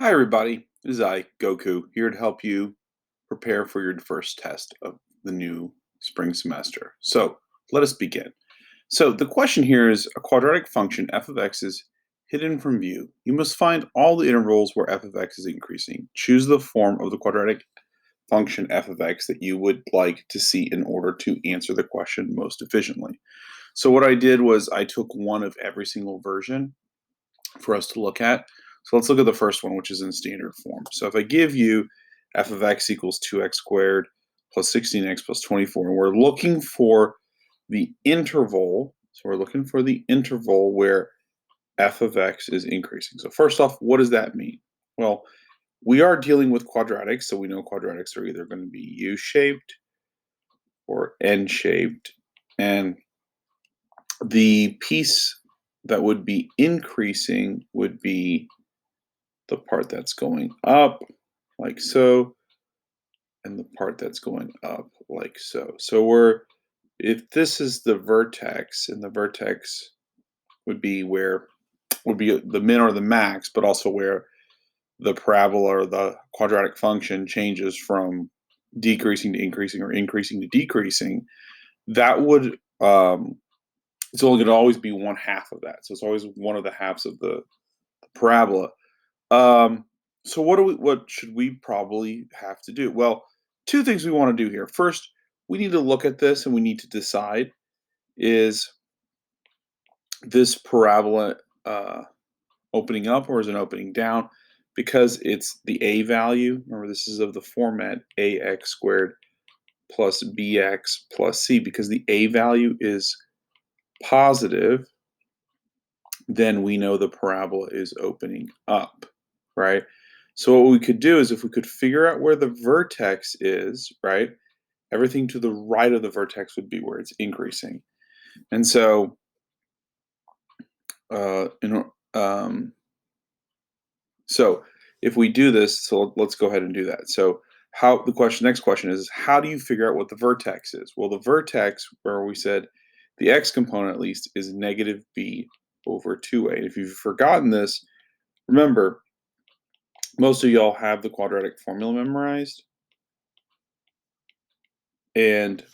Hi, everybody. This is Goku, here to help you prepare for your first test of the new spring semester. So let us begin. So the question here is a quadratic function f of x is hidden from view. You must find all the intervals where f of x is increasing. Choose the form of the quadratic function f of x that you would like to see in order to answer the question most efficiently. So what I did was I took one of every single version for us to look at. So let's look at the first one, which is in standard form. So if I give you f of x equals 2x squared plus 16x plus 24, and we're looking for the interval, so we're looking for the interval where f of x is increasing. So first off, what does that mean? Well, we are dealing with quadratics, so we know quadratics are either going to be U-shaped or N-shaped, and the piece that would be increasing would be the part that's going up, like so, and the part that's going up, like so. So if this is the vertex, and the vertex would be the min or the max, but also where the parabola or the quadratic function changes from decreasing to increasing or increasing to decreasing, that would it's only going to always be one half of that. So it's always one of the halves of the parabola. Um, so what should we probably have to do? Well, two things we want to do here. First, we need to look at this and we need to decide, is this parabola opening up or is it opening down? Because it's the a value. Remember, this is of the format ax squared plus bx plus c. Because the a value is positive, then we know the parabola is opening up, right? So what we could do is if we could figure out where the vertex is, right? Everything to the right of the vertex would be where it's increasing. And so uh, in, um, so if we do this, so let's go ahead and do that. So next question is, how do you figure out what the vertex is? Well, the vertex, where we said the x component at least, is negative b over 2a. And if you've forgotten this, remember, most of y'all have the quadratic formula memorized, and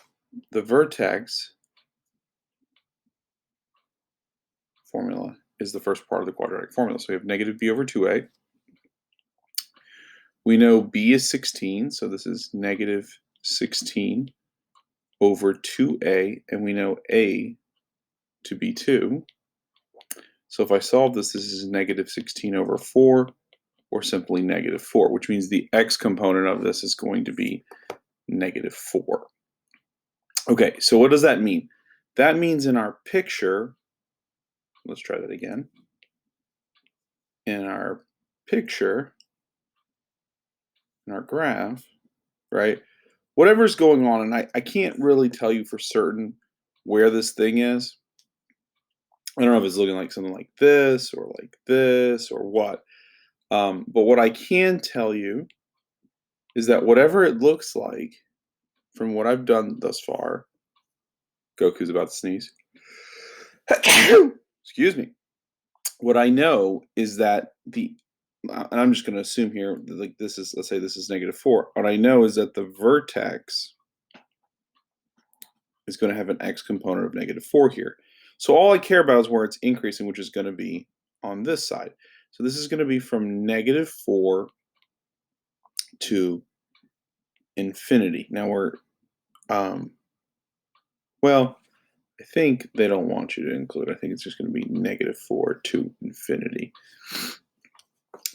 the vertex formula is the first part of the quadratic formula. So we have negative b over 2a. We know b is 16, so this is negative 16 over 2a, and we know a to be 2. So if I solve this, this is negative 16 over 4, or simply negative 4, which means the x component of this is going to be negative 4. Okay, so what does that mean? That means in our picture, let's try that again. In our picture, in our graph, right, whatever's going on, and I can't really tell you for certain where this thing is. I don't know if it's looking like something like this or what. But what I can tell you is that whatever it looks like from what I've done thus far, Goku's about to sneeze. Excuse me. What I know is that and I'm just going to assume here, like this is, let's say this is negative 4. What I know is that the vertex is going to have an x component of negative 4 here. So all I care about is where it's increasing, which is going to be on this side. So this is going to be from negative 4 to infinity. Now well, I think they don't want you to include. I think it's just going to be negative 4 to infinity.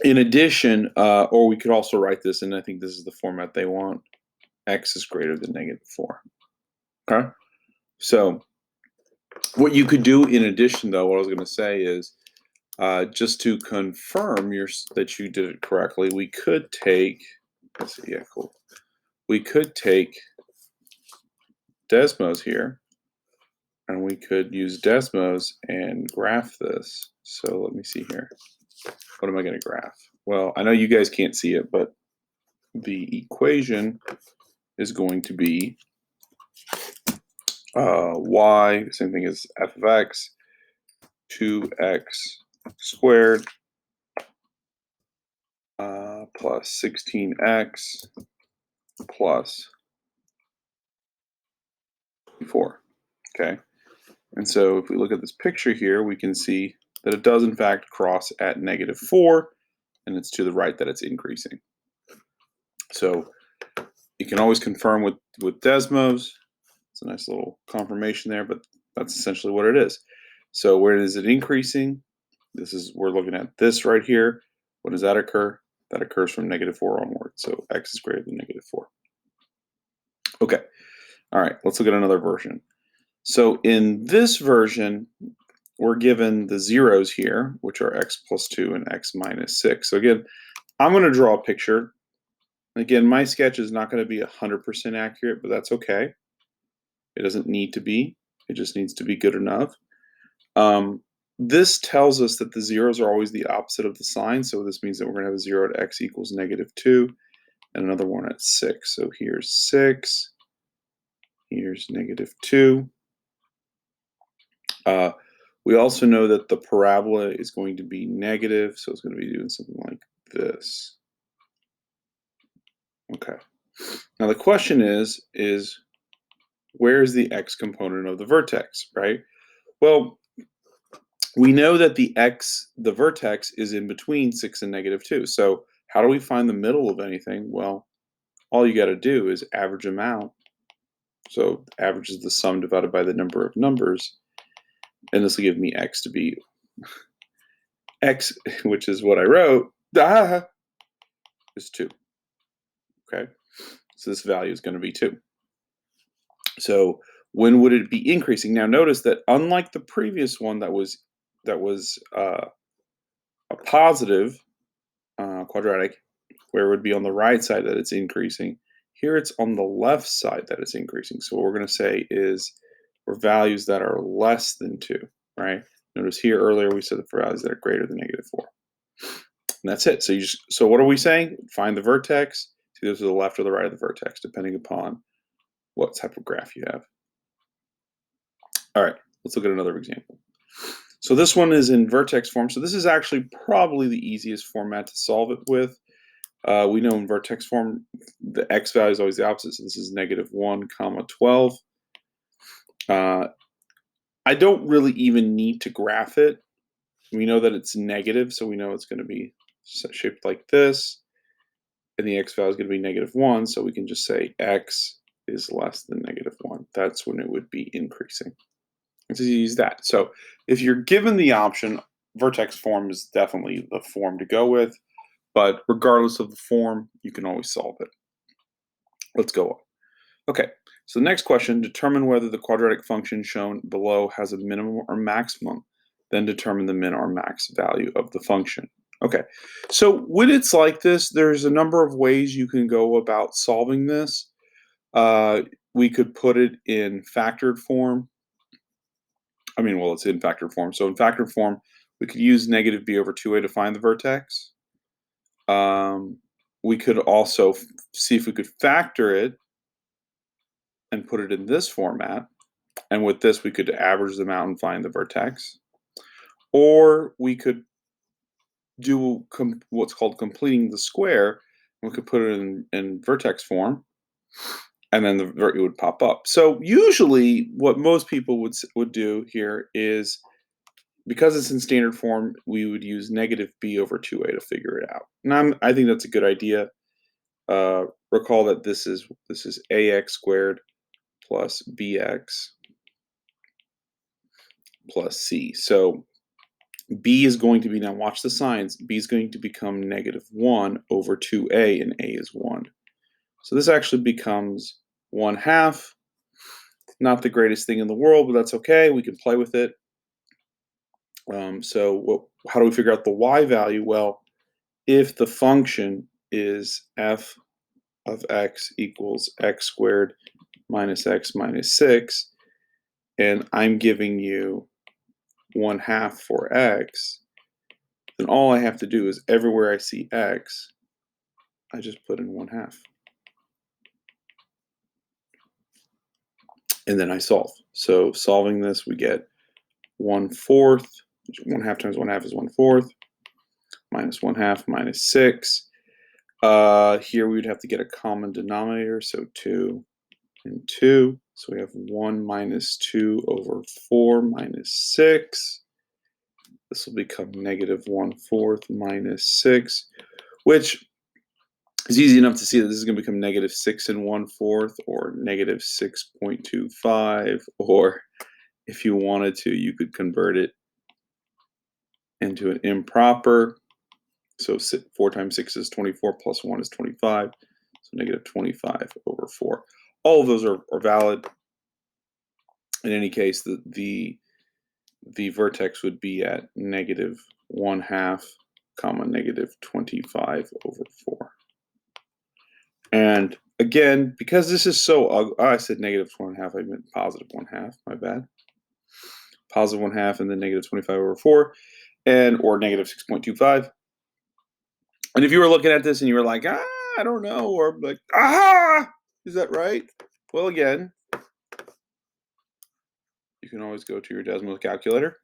In addition, or we could also write this, and I think this is the format they want, x is greater than negative 4. Okay? So what you could do in addition, though, what I was going to say is, just to confirm that you did it correctly, we could take, let's see, yeah, cool. We could take Desmos here, and we could use Desmos and graph this. So let me see here. What am I going to graph? Well, I know you guys can't see it, but the equation is going to be y, same thing as f of x, 2x squared plus 16x plus 4. Okay, and so if we look at this picture here, we can see that it does in fact cross at -4, and it's to the right that it's increasing. So you can always confirm with Desmos. It's a nice little confirmation there, but that's essentially what it is. So where is it increasing? We're looking at this right here. When does that occur? That occurs from -4 onward. So x is greater than -4. Okay. All right, let's look at another version. So in this version, we're given the zeros here, which are x plus 2 and x minus 6. So again, I'm going to draw a picture. Again, my sketch is not going to be 100% accurate, but that's okay. It doesn't need to be. It just needs to be good enough. This tells us that the zeros are always the opposite of the sign. So this means that we're going to have a 0 at x equals -2 and another one at 6. So here's 6. Here's -2. We also know that the parabola is going to be negative. So it's going to be doing something like this. Okay. Now the question is where is the x component of the vertex, right? Well, we know that the vertex is in between 6 and -2. So how do we find the middle of anything? Well, all you got to do is average them out. So average is the sum divided by the number of numbers. And this will give me x to be x, which is what I wrote, is 2. Okay, so this value is going to be 2. So when would it be increasing? Now notice that unlike the previous one that was a positive quadratic, where it would be on the right side that it's increasing, here it's on the left side that it's increasing. So what we're going to say is for values that are less than 2, right? Notice here earlier we said that for values that are greater than -4. And that's it. So what are we saying? Find the vertex. It's either to the left or the right of the vertex, depending upon what type of graph you have. All right, let's look at another example. So this one is in vertex form. So this is actually probably the easiest format to solve it with. We know in vertex form, the x value is always the opposite. So this is -1, 12. I don't really even need to graph it. We know that it's negative, so we know it's going to be shaped like this. And the x value is going to be -1, so we can just say x is less than -1. That's when it would be increasing. Let's use that. So if you're given the option, vertex form is definitely the form to go with. But regardless of the form, you can always solve it. Let's go on. Okay, so the next question, determine whether the quadratic function shown below has a minimum or maximum. Then determine the min or max value of the function. Okay, so when it's like this, there's a number of ways you can go about solving this. We could put it in factored form. It's in factored form. So in factored form, we could use -b/2a to find the vertex. We could also see if we could factor it and put it in this format. And with this, we could average them out and find the vertex. Or we could do what's called completing the square. We could put it in vertex form, and then it would pop up. So usually what most people would do here is, because it's in standard form, we would use -b/2a to figure it out. And I think that's a good idea. Recall that this is ax squared plus bx plus c. So b is going to be, now watch the signs, b is going to become -1/2a, and a is 1. So this actually becomes 1/2. Not the greatest thing in the world, but that's okay. We can play with it. How do we figure out the y value? Well, if the function is f of x equals x squared minus x minus 6, and I'm giving you 1/2 for x, then all I have to do is everywhere I see x, I just put in 1/2. And then I solve. So solving this, we get 1/4. 1/2 times 1/2 is 1/4. Minus 1/2 minus 6. Here we would have to get a common denominator, so 2 and 2. So we have 1 minus 2 over 4 minus 6. This will become negative 1/4 minus 6, which is easy enough to see that this is going to become negative 6 and 1/4, or negative 6.25, or if you wanted to, you could convert it into an improper. So 4 times 6 is 24, plus 1 is 25, so negative 25 over 4. All of those are valid. In any case, the vertex would be at negative 1/2, comma, negative 25 over 4. And again, because this is so ugly, I said negative 1/2, I meant positive 1/2, my bad. Positive 1/2 and then negative 25 over 4, or negative 6.25. And if you were looking at this and you were like, I don't know, or like, is that right? Well, again, you can always go to your decimal calculator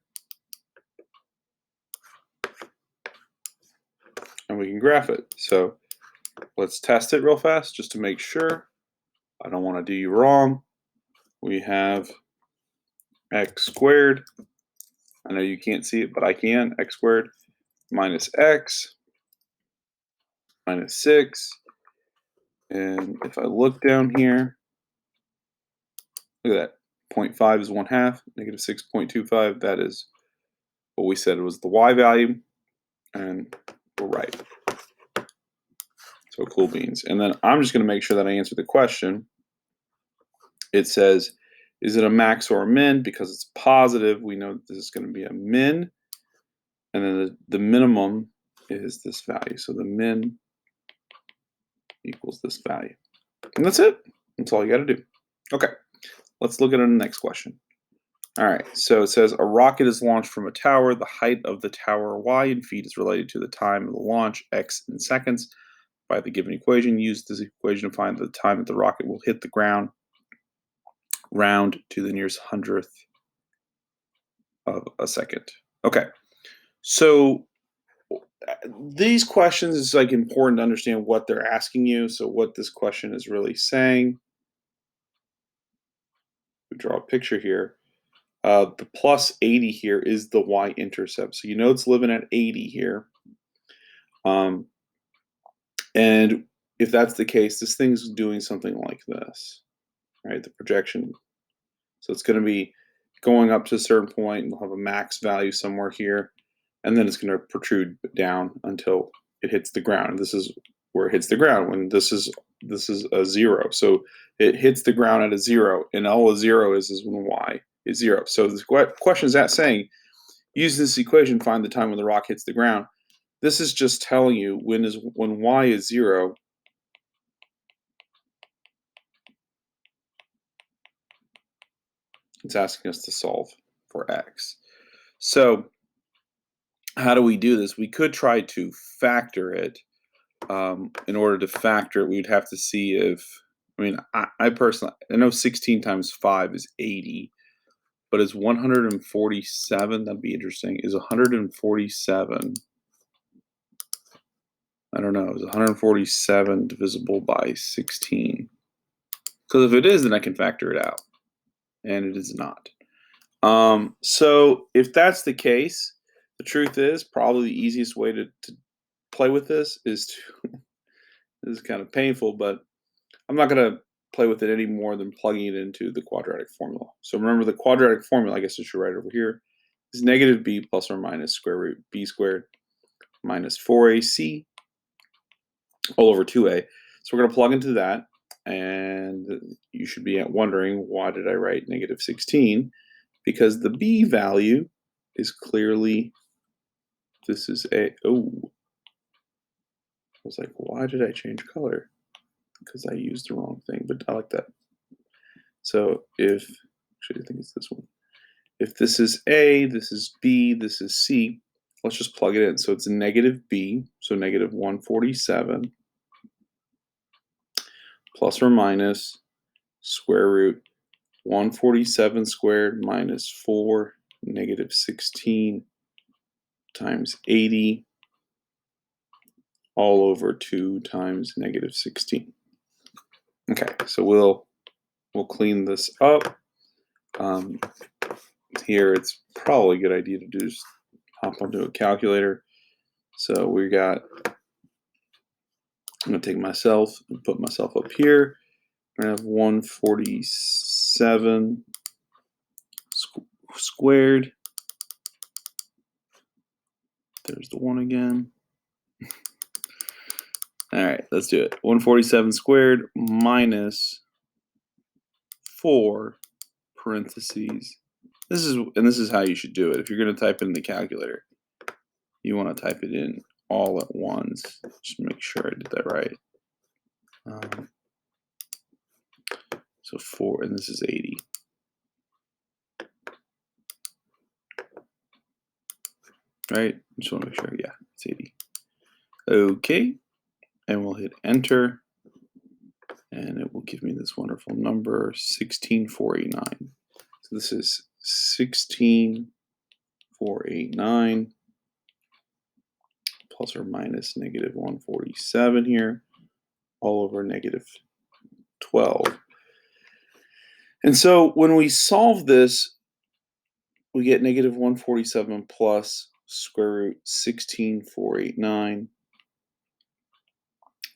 and we can graph it. So let's test it real fast just to make sure. I don't want to do you wrong. We have x squared. I know you can't see it, but I can. X squared minus x minus 6. And if I look down here, look at that. 0.5 is 1/2, negative 6.25. That is what we said was the y value. And we're right. So cool beans. And then I'm just going to make sure that I answer the question. It says, is it a max or a min? Because it's positive, we know that this is going to be a min. And then the minimum is this value. So the min equals this value. And that's it. That's all you got to do. Okay, let's look at the next question. All right, so it says a rocket is launched from a tower. The height of the tower, y, in feet is related to the time of the launch, x, in seconds. By the given equation, use this equation to find the time that the rocket will hit the ground, round to the nearest hundredth of a second. Okay, so these questions, is like important to understand what they're asking you. So what this question is really saying. We draw a picture here. The plus 80 here is the y-intercept. So you know it's living at 80 here. And if that's the case, this thing's doing something like this, right? The projection. So it's going to be going up to a certain point, and we'll have a max value somewhere here, and then it's going to protrude down until it hits the ground. And this is where it hits the ground when this is a 0. So it hits the ground at a 0, and all a 0 is when y is 0. So the question is that saying, use this equation, find the time when the rock hits the ground. This is just telling you when y is 0, it's asking us to solve for x. So how do we do this? We could try to factor it. In order to factor it, we'd have to see if, I personally, I know 16 times 5 is 80, but is 147, that'd be interesting, is 147, I don't know, is 147 divisible by 16? Because if it is, then I can factor it out, and it is not. So if that's the case, the truth is probably the easiest way to play with this is to, this is kind of painful, but I'm not going to play with it any more than plugging it into the quadratic formula. So remember, the quadratic formula, I guess I should write over here, is negative b plus or minus square root b squared minus 4ac all over 2a. So we're going to plug into that, and you should be wondering, why did I write negative 16? Because the b value is clearly, this is a, I was like, why did I change color? Because I used the wrong thing, but I like that. So if, actually I think it's this one. If this is A, this is B, this is C, let's just plug it in. So it's a negative B, so negative 147 plus or minus square root 147 squared minus 4 negative 16 times 80 all over 2 times negative 16. Okay, so we'll clean this up. Here it's probably a good idea to just hop onto a calculator. So we got, I'm going to take myself and put myself up here. We're going to have 147 squared. There's the 1 again. All right, let's do it. 147 squared minus 4 parentheses. This is how you should do it. If you're going to type it in the calculator, you want to type it in all at once. Just make sure I did that right. So 4, and this is 80. Right? Just want to make sure. Yeah, it's 80. Okay, and we'll hit enter, and it will give me this wonderful number, 16489. So this is 16489 plus or minus negative 147 here, all over negative 12. And so when we solve this, we get negative 147 plus square root 16489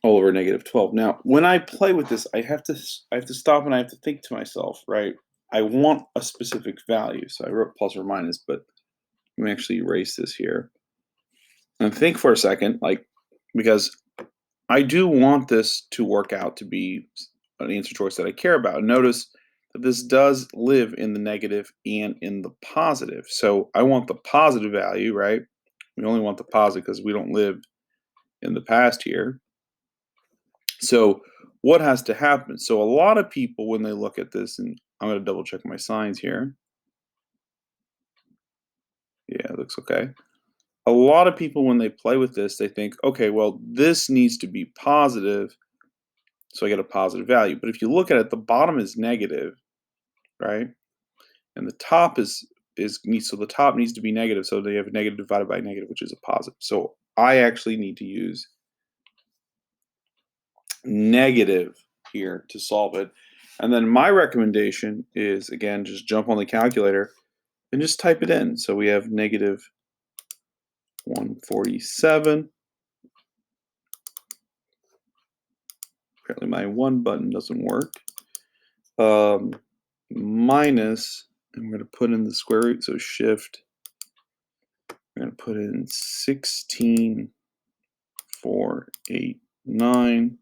all over negative 12. Now, when I play with this, I have to stop and I have to think to myself, right? I want a specific value. So I wrote plus or minus, but let me actually erase this here. And think for a second, because I do want this to work out to be an answer choice that I care about. Notice that this does live in the negative and in the positive. So I want the positive value, right? We only want the positive because we don't live in the past here. So what has to happen? So a lot of people, when they look at this, and I'm going to double check my signs here. Yeah, it looks okay. A lot of people, when they play with this, they think, okay, well, this needs to be positive, so I get a positive value. But if you look at it, the bottom is negative, right? And the top so the top needs to be negative, so they have a negative divided by a negative, which is a positive. So I actually need to use negative here to solve it. And then my recommendation is, again, just jump on the calculator and just type it in. So we have negative 147. Apparently my 1 button doesn't work. Minus, and we're going to put in the square root, so shift. We're going to put in 16489.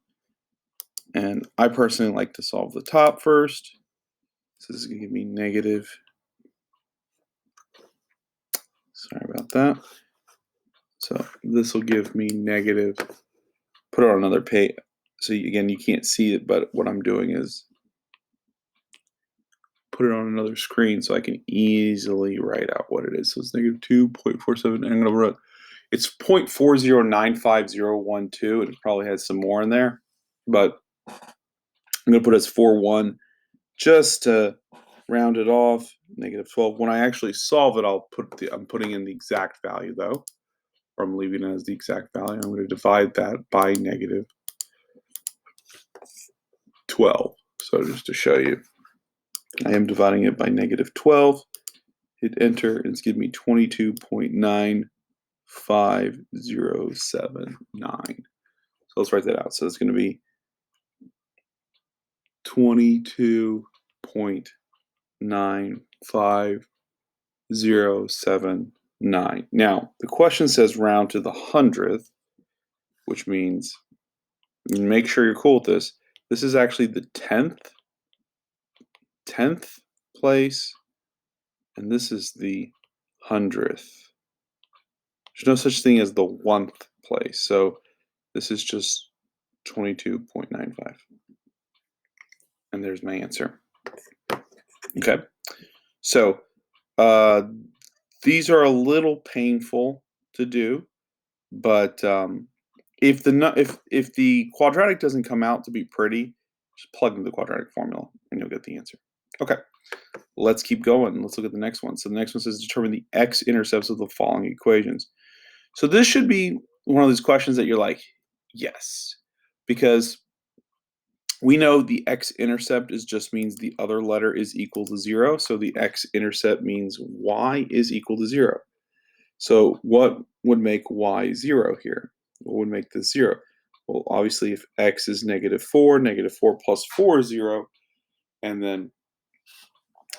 And I personally like to solve the top first. So this is going to give me negative. Sorry about that. So this will give me negative. Put it on another page. So again, you can't see it, but what I'm doing is put it on another screen so I can easily write out what it is. So it's negative 2.47. I'm going to write. It's 0.4095012, and it probably has some more in there, but I'm going to put it as 41 just to round it off. Negative 12. When I actually solve it, I'm putting in the exact value though, or I'm leaving it as the exact value. I'm going to divide that by negative 12. So just to show you, I am dividing it by negative 12. Hit enter, and it's giving me 22.95079. So let's write that out. So it's going to be 22.95079. Now, the question says round to the 100th, which means, make sure you're cool with this. This is actually the 10th place, and this is the 100th. There's no such thing as the 1th place, so this is just 22.95. And there's my answer. Okay, so these are a little painful to do, but if the quadratic doesn't come out to be pretty, just plug in the quadratic formula and you'll get the answer. Okay, let's keep going. Let's look at the next one. So the next one says determine the x-intercepts of the following equations. So this should be one of those questions that you're like, Yes, because we know the x-intercept just means the other letter is equal to 0, so the x-intercept means y is equal to 0. So what would make y 0 here? What would make this 0? Well, obviously, if x is -4 plus 4 is 0, and then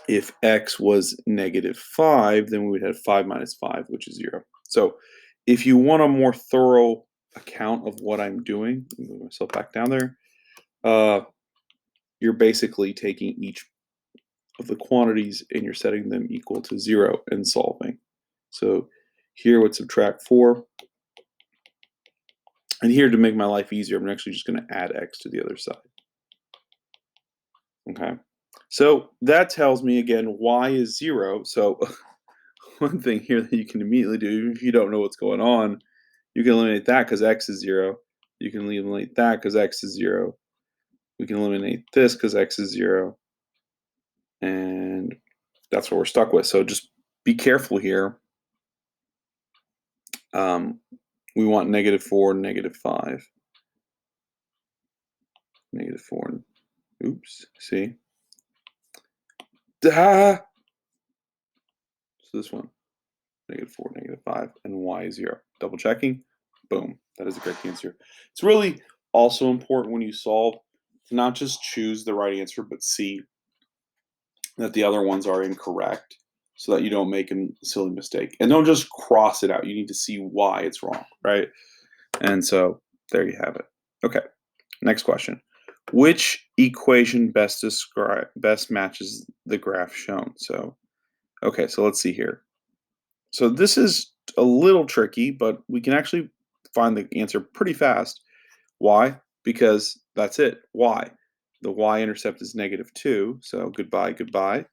if x was -5, then we would have 5 minus 5, which is 0. So if you want a more thorough account of what I'm doing, move myself back down there, you're basically taking each of the quantities and you're setting them equal to 0 and solving. So here would subtract 4. And here, to make my life easier, I'm actually just going to add x to the other side. Okay. So that tells me, again, y is 0. So one thing here that you can immediately do, even if you don't know what's going on, you can eliminate that because x is 0. You can eliminate that because x is 0. We can eliminate this because x is 0. And that's what we're stuck with. So just be careful here. We want -4, -5. -4. Oops. See? So this one, -4, -5, and y is 0. Double checking. Boom. That is the correct answer. It's really also important when you solve to not just choose the right answer, but see that the other ones are incorrect so that you don't make a silly mistake. And don't just cross it out. You need to see why it's wrong, right? And so there you have it. Okay, next question. Which equation best matches the graph shown? So, okay, so let's see here. So this is a little tricky, but we can actually find the answer pretty fast. Why? Because that's it. Y. The y-intercept is -2, so goodbye, goodbye.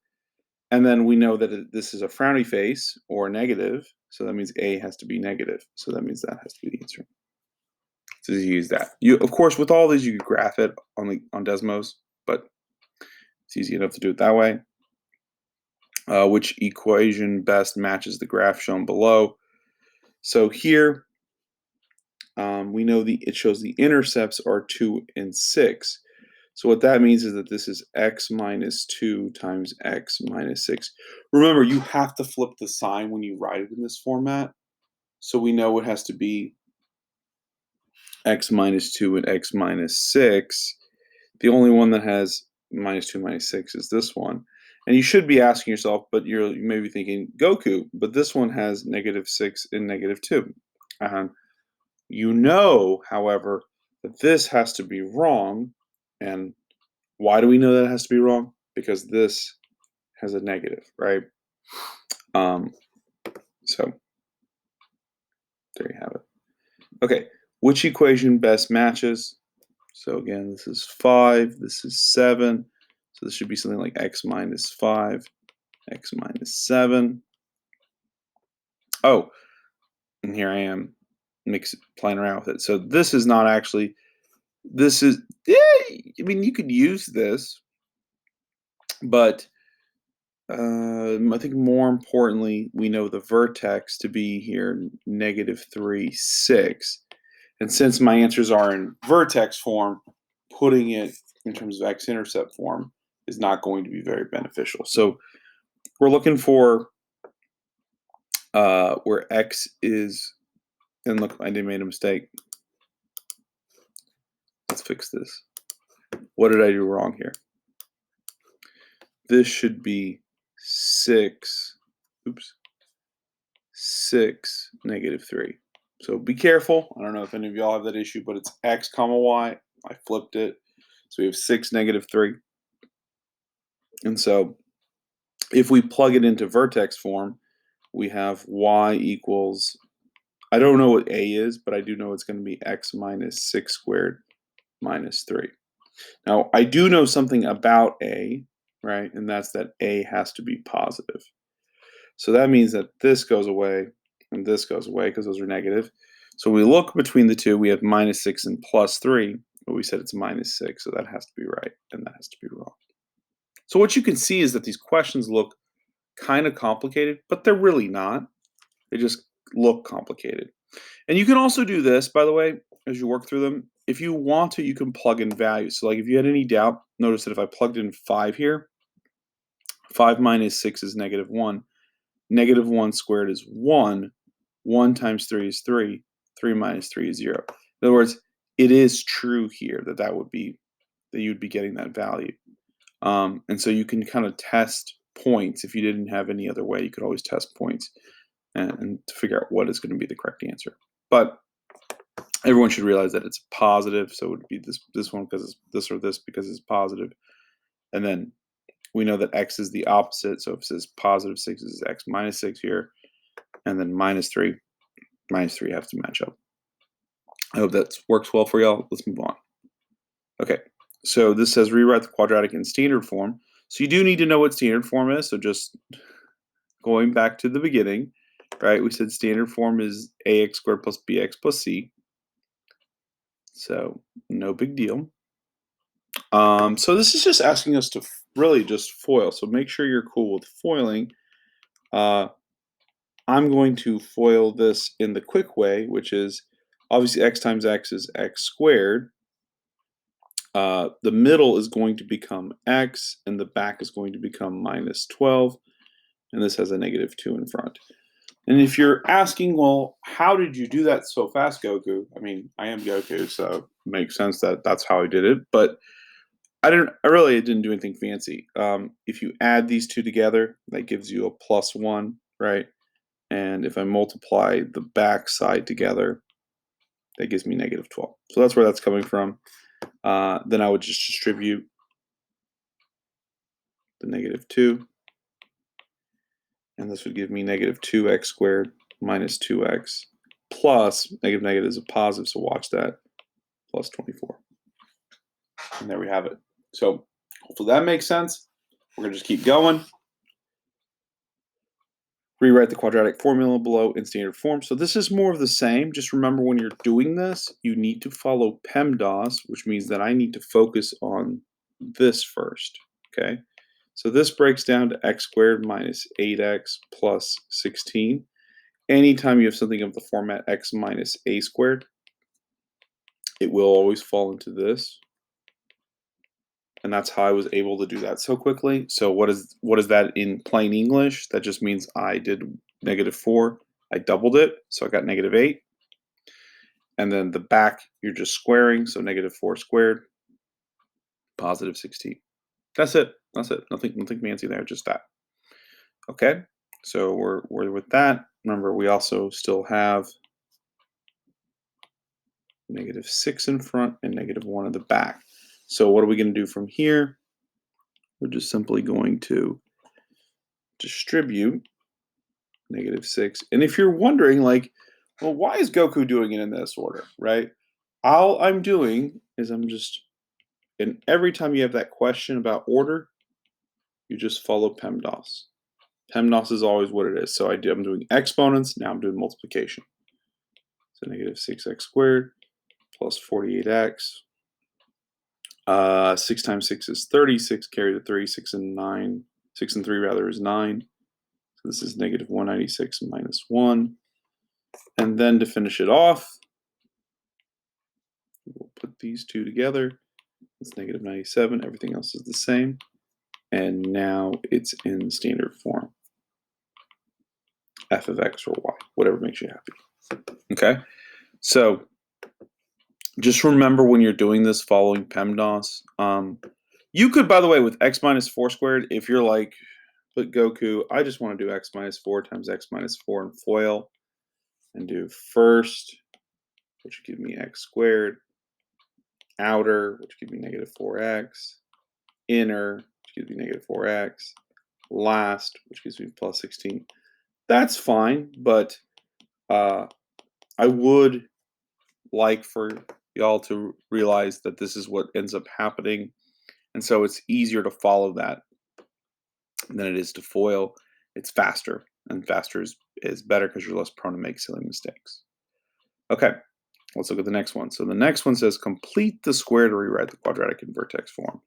And then we know that this is a frowny face or negative, so that means A has to be negative. So that means that has to be the answer. So you use that. You, of course, with all these, you could graph it on Desmos, but it's easy enough to do it that way. Which equation best matches the graph shown below? So here, we know it shows the intercepts are 2 and 6. So what that means is that this is x minus 2 times x minus 6. Remember, you have to flip the sign when you write it in this format. So we know it has to be x minus 2 and x minus 6. The only one that has minus 2 minus 6 is this one. And you should be asking yourself, but you may be thinking, Goku, but this one has -6 and -2. You know, however, that this has to be wrong. And why do we know that it has to be wrong? Because this has a negative, right? So there you have it. Okay, which equation best matches? So again, this is 5, this is 7. So this should be something like x minus 5, x minus 7. Oh, and here I am playing around with it. So this is not actually, this is, I mean, you could use this, but I think more importantly, we know the vertex to be here -3, 6. And since my answers are in vertex form, putting it in terms of x-intercept form is not going to be very beneficial. So we're looking for where x is, and look, I made a mistake. Let's fix this. What did I do wrong here? This should be 6, oops, 6, -3. So be careful. I don't know if any of y'all have that issue, but it's x comma y. I flipped it. So we have 6, -3. And so if we plug it into vertex form, we have y equals, I don't know what a is, but I do know it's going to be x minus 6 squared minus 3. Now, I do know something about a, right? And that's that a has to be positive. So that means that this goes away and this goes away because those are negative. So we look between the two, we have -6 and +3, but we said it's -6, so that has to be right and that has to be wrong. So what you can see is that these questions look kind of complicated, but they're really not. They just look complicated. And you can also do this, by the way. as you work through them. If you want to, you can plug in values. So like if you had any doubt, notice that if I plugged in 5 here, 5 minus 6 is -1. -1 squared is 1. 1 times 3 is 3. 3 minus 3 is 0. In other words, it is true here that you'd be getting that value. And so you can kind of test points. If you didn't have any other way, you could always test points and to figure out what is going to be the correct answer. But everyone should realize that it's positive, so it would be this one because it's this or this because it's positive. And then we know that x is the opposite, so if it says positive 6 is x minus 6 here, and then minus 3 have to match up. I hope that works well for y'all. Let's move on. Okay, so this says rewrite the quadratic in standard form. So you do need to know what standard form is, so just going back to the beginning, right? We said standard form is ax squared plus bx plus c. So no big deal. So this is just asking us to really just FOIL. So make sure you're cool with foiling. I'm going to FOIL this in the quick way, which is obviously x times x is x squared. The middle is going to become x, and the back is going to become minus 12. And this has a -2 in front. And if you're asking, well, how did you do that so fast, Goku? I mean, I am Goku, so it makes sense that that's how I did it. But I really didn't do anything fancy. If you add these two together, that gives you a +1, right? And if I multiply the back side together, that gives me -12. So that's where that's coming from. Then I would just distribute the -2. And this would give me -2x squared minus 2x plus negative is a positive, so watch that, plus 24. And there we have it. So hopefully that makes sense. We're going to just keep going. Rewrite the quadratic formula below in standard form. So this is more of the same. Just remember when you're doing this, you need to follow PEMDAS, which means that I need to focus on this first, okay? So this breaks down to x squared minus 8x plus 16. Anytime you have something of the format x minus a squared, it will always fall into this. And that's how I was able to do that so quickly. So what is that in plain English? That just means I did -4. I doubled it, so I got -8. And then the back, you're just squaring, so -4 squared, positive 16. That's it. That's it. Nothing fancy there, just that. Okay, so we're with that. Remember, we also still have -6 in front and -1 in the back. So what are we going to do from here? We're just simply going to distribute -6. And if you're wondering, like, well, why is Goku doing it in this order, right? All I'm doing is and every time you have that question about order, you just follow PEMDAS. PEMDAS is always what it is. So I'm doing exponents, now I'm doing multiplication. So -6x squared plus 48x. 6 times 6 is 36, carry the 3, 6 and 3 rather is 9. So this is -196 minus 1. And then to finish it off, we'll put these two together. It's -97, everything else is the same. And now it's in standard form. F of x or y, whatever makes you happy. Okay, so just remember when you're doing this following PEMDAS. You could, by the way, with x minus 4 squared, if you're like, but Goku, I just want to do x minus 4 times x minus 4 and FOIL, and do first, which would give me x squared, outer, which gives me -4x, inner, which gives me -4x, last, which gives me plus 16. That's fine, but I would like for y'all to realize that this is what ends up happening, and so it's easier to follow that than it is to FOIL. It's faster, and faster is better because you're less prone to make silly mistakes. Okay, let's look at the next one. So the next one says complete the square to rewrite the quadratic in vertex form.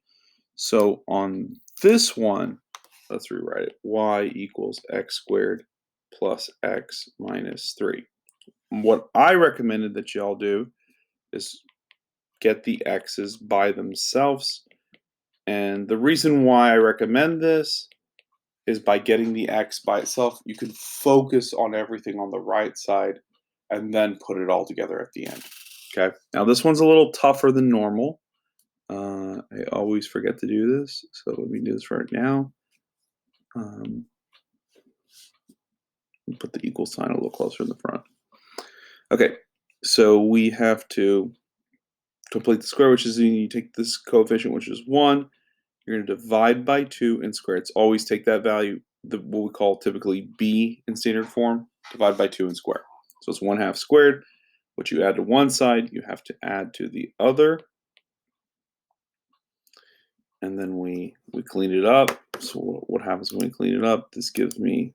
So on this one, let's rewrite it. Y equals x squared plus x minus 3. What I recommended that y'all do is get the x's by themselves. And the reason why I recommend this is by getting the x by itself, you can focus on everything on the right side and then put it all together at the end. Okay, now this one's a little tougher than normal. I always forget to do this, so let me do this right now. Put the equal sign a little closer in the front. Okay, so we have to complete the square, which is you take this coefficient, which is 1. You're going to divide by 2 and square. It's always take that value, what we call typically b in standard form, divide by 2 and square. So it's 1/2 squared. What you add to one side, you have to add to the other. And then we clean it up. So what happens when we clean it up? This gives me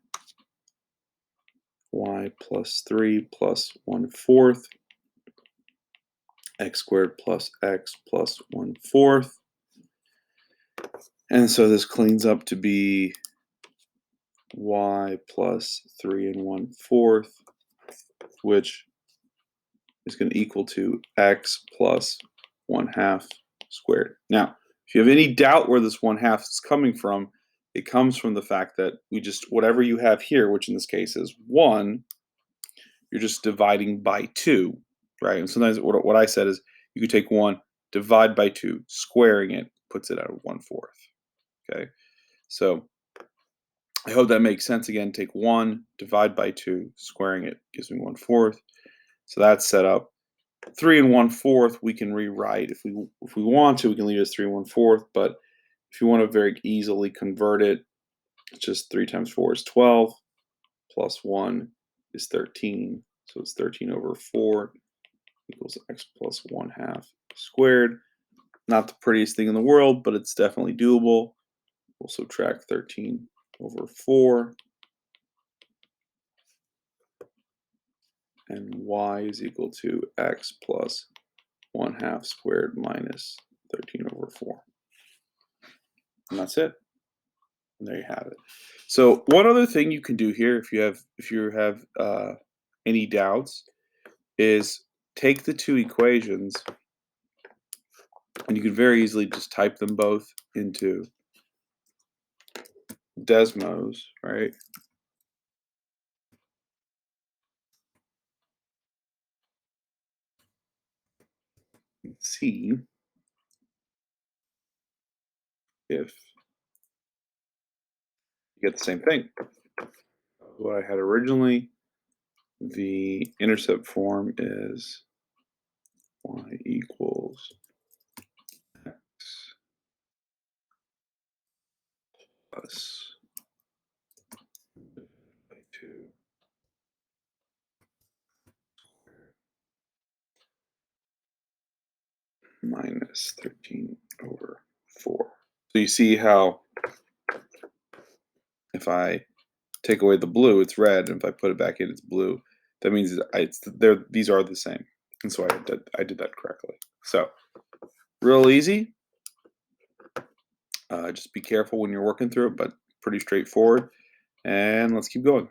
y plus 3 plus 1/4, x squared plus x plus 1/4. And so this cleans up to be y plus 3 and 1/4, which is going to equal to x plus 1/2 squared. Now, if you have any doubt where this 1/2 is coming from, it comes from the fact that we just, whatever you have here, which in this case is 1, you're just dividing by 2, right? And sometimes what I said is you could take 1, divide by 2, squaring it puts it at 1/4. Okay, so I hope that makes sense. Again, take 1, divide by 2, squaring it gives me 1/4. So that's set up. 3 and 1/4 we can rewrite if we want to. We can leave it as 3 and 1/4. But if you want to very easily convert it, it's just 3 times 4 is 12, plus 1 is 13. So it's 13/4 equals x plus 1/2 squared. Not the prettiest thing in the world, but it's definitely doable. We'll subtract 13/4. And y is equal to x plus 1/2 squared minus 13/4. And that's it. And there you have it. So one other thing you can do here, if you have any doubts, is take the two equations, and you can very easily just type them both into Desmos, right? See if you get the same thing. What I had originally, the intercept form is y equals x plus by 2 minus 13/4. So you see how if I take away the blue, it's red, and if I put it back in, it's blue. That means these are the same, and so I did that correctly. So real easy. Just be careful when you're working through it, but pretty straightforward. And let's keep going.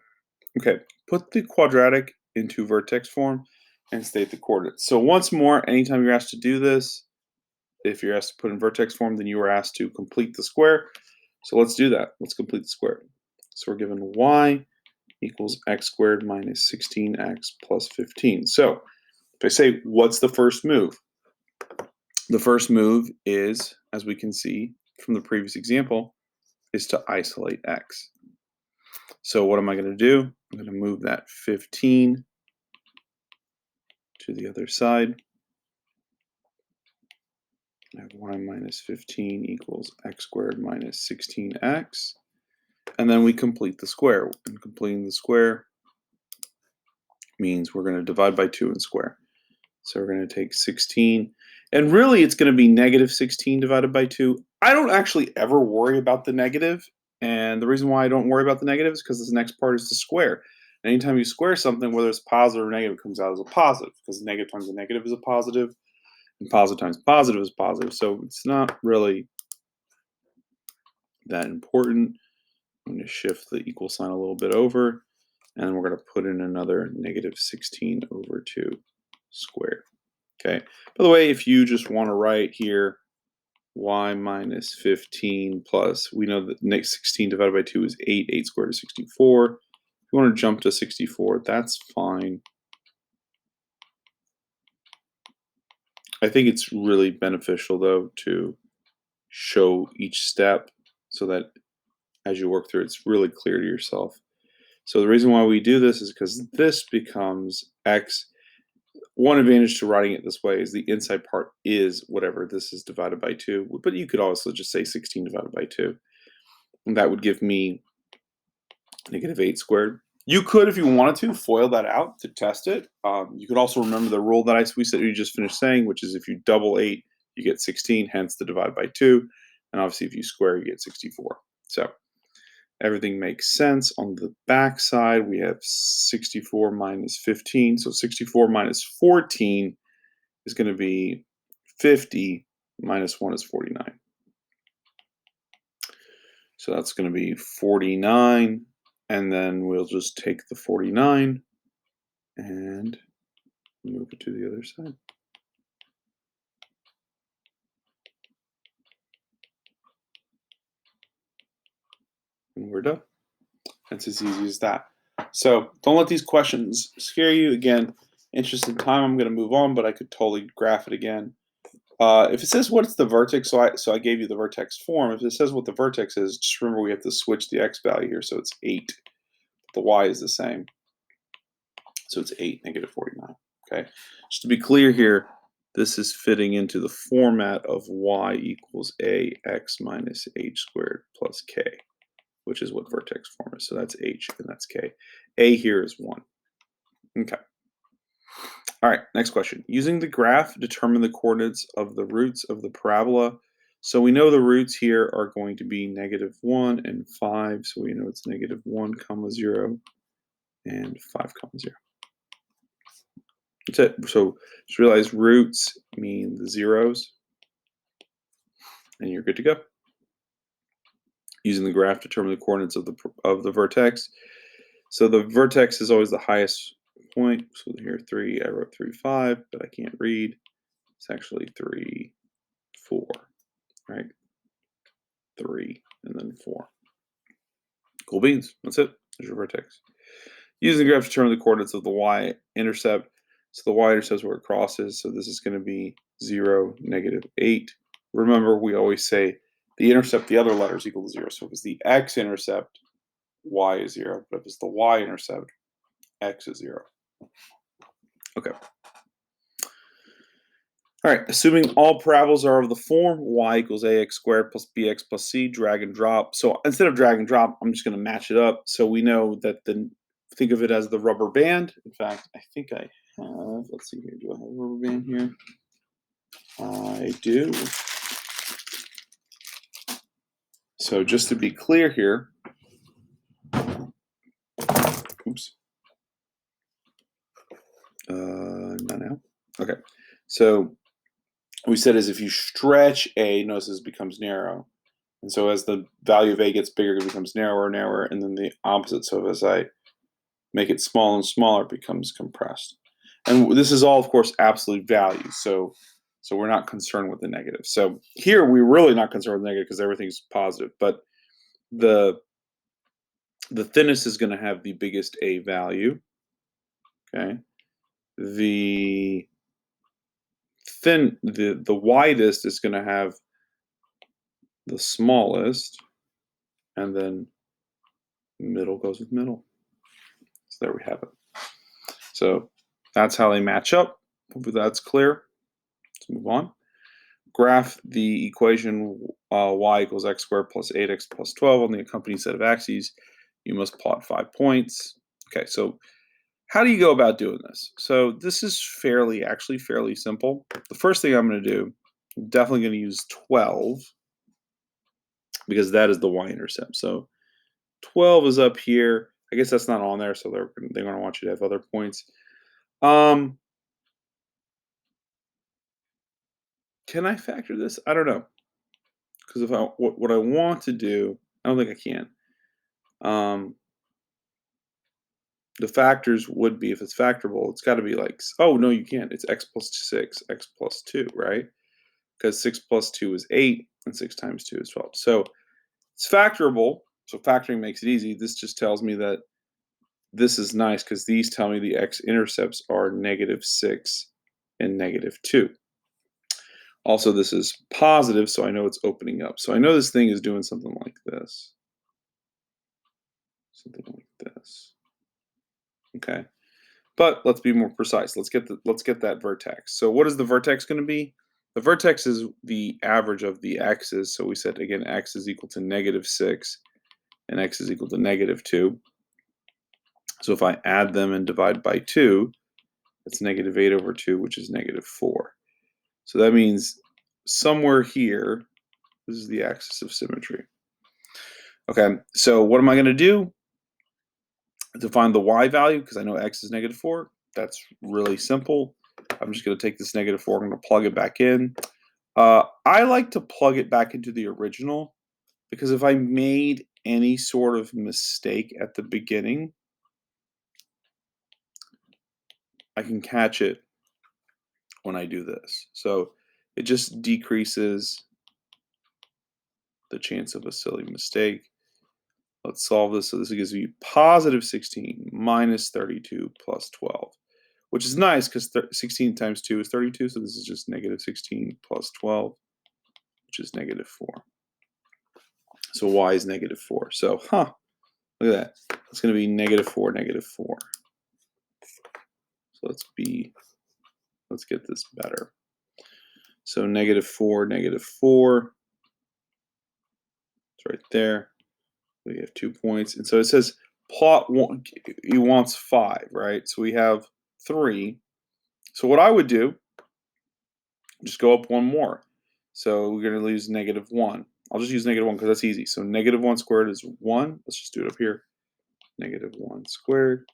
Okay, put the quadratic into vertex form and state the coordinates. So once more, anytime you're asked to do this, if you're asked to put in vertex form, then you are asked to complete the square. So let's do that. Let's complete the square. So we're given y equals x squared minus 16x plus 15. So if I say, what's the first move? The first move is, as we can see from the previous example, is to isolate x. So what am I going to do? I'm going to move that 15 to the other side. I have y minus 15 equals x squared minus 16x. And then we complete the square. And completing the square means we're going to divide by 2 and square. So we're going to take 16. And really, it's going to be negative 16 divided by 2. I don't actually ever worry about the negative. And the reason why I don't worry about the negative is because this next part is the square. And anytime you square something, whether it's positive or negative, it comes out as a positive, because negative times a negative is a positive, and positive times positive is positive. So it's not really that important. I'm going to shift the equal sign a little bit over, and we're going to put in another negative 16/2 squared. Okay. By the way, if you just want to write here y minus 15 plus, we know that next 16 divided by 2 is 8. 8 squared is 64. If you want to jump to 64, that's fine. I think it's really beneficial, though, to show each step so that as you work through it, it's really clear to yourself. So the reason why we do this is because this becomes x. One advantage to writing it this way is the inside part is whatever this is divided by 2, but you could also just say 16 divided by 2. And that would give me negative 8 squared. You could, if you wanted to, FOIL that out to test it. You could also remember the rule that we just finished saying, which is if you double 8, you get 16, hence the divide by 2. And obviously, if you square, you get 64. So everything makes sense. On the back side, we have 64 minus 15. So 64 minus 14 is going to be 50, minus 1 is 49. So that's going to be 49. And then we'll just take the 49 and move it to the other side. And we're done. It's as easy as that. So don't let these questions scare you. Again, interest in time, I'm going to move on, but I could totally graph it again. If it says what's the vertex, so I gave you the vertex form. If it says what the vertex is, just remember we have to switch the x value here, so it's 8. The y is the same. So it's 8, negative 49. Okay. Just to be clear here, this is fitting into the format of y equals ax minus h squared plus k, which is what vertex form is. So that's h and that's k. A here is 1. Okay. All right, next question. Using the graph, determine the coordinates of the roots of the parabola. So we know the roots here are going to be negative 1 and 5. So we know it's negative 1 comma 0 and 5 comma 0. That's it. So just realize roots mean the zeros, and you're good to go. Using the graph, determine the coordinates of the vertex. So the vertex is always the highest point. So here 3, I wrote 3, 5, but I can't read. It's actually 3, 4, right? 3 and then 4. Cool beans. That's it. There's your vertex. Using the graph to determine the coordinates of the y-intercept. So the y-intercept is where it crosses. So this is going to be 0, negative 8. Remember, we always say the intercept, the other letters equal to 0. So if it's the x-intercept, y is 0. But if it's the y-intercept, x is 0. Okay. All right, assuming all parabolas are of the form y equals ax squared plus bx plus c, drag and drop. So instead of drag and drop, I'm just going to match it up. So we know that think of it as the rubber band. In fact, I think I have, let's see here, do I have a rubber band here? I do. So just to be clear here, oops. Not now. Okay, so we said is if you stretch A, notice this becomes narrow. And so as the value of A gets bigger, it becomes narrower and narrower, and then the opposite. So as I make it smaller and smaller, it becomes compressed. And this is all, of course, absolute values. So we're not concerned with the negative. So here we're really not concerned with the negative because everything's positive. But the thinnest is going to have the biggest A value. Okay. The widest is going to have the smallest, and then middle goes with middle. So there we have it. So that's how they match up. Hopefully that's clear. Let's move on. Graph the equation y equals x squared plus 8x plus 12 on the accompanying set of axes. You must plot 5 points. Okay, so how do you go about doing this? So this is actually fairly simple. The first thing I'm going to do, I'm definitely going to use 12 because that is the y-intercept. So 12 is up here. I guess that's not on there, so they're going to want you to have other points. Can I factor this? I don't know. Because if what I want to do, I don't think I can. the factors would be, if it's factorable, it's got to be like, oh, no, you can't. It's x plus 6, x plus 2, right? Because 6 plus 2 is 8, and 6 times 2 is 12. So it's factorable. So factoring makes it easy. This just tells me that this is nice because these tell me the x-intercepts are -6 and -2. Also, this is positive, so I know it's opening up. So I know this thing is doing something like this. Something like this. Okay. But let's be more precise. Let's get that vertex. So what is the vertex going to be? The vertex is the average of the x's. So we said again x is equal to -6 and x is equal to -2. So if I add them and divide by 2, that's -8/2, which is -4. So that means somewhere here, this is the axis of symmetry. Okay, so what am I going to do? To find the y value, because I know x is -4, that's really simple. I'm just going to take this -4, I'm going to plug it back in. I like to plug it back into the original, because if I made any sort of mistake at the beginning, I can catch it when I do this. So it just decreases the chance of a silly mistake. Let's solve this. So this gives me +16 minus 32 plus 12, which is nice because 16 times 2 is 32. So this is just -16 plus 12, which is -4. So y is -4. So, look at that. It's going to be -4, -4. So let's get this better. So -4, -4. It's right there. We have 2 points. And so it says plot one, he wants 5, right? So we have 3. So what I would do, just go up one more. So we're going to use -1. I'll just use -1 because that's easy. So -1 squared is 1. Let's just do it up here. -1 squared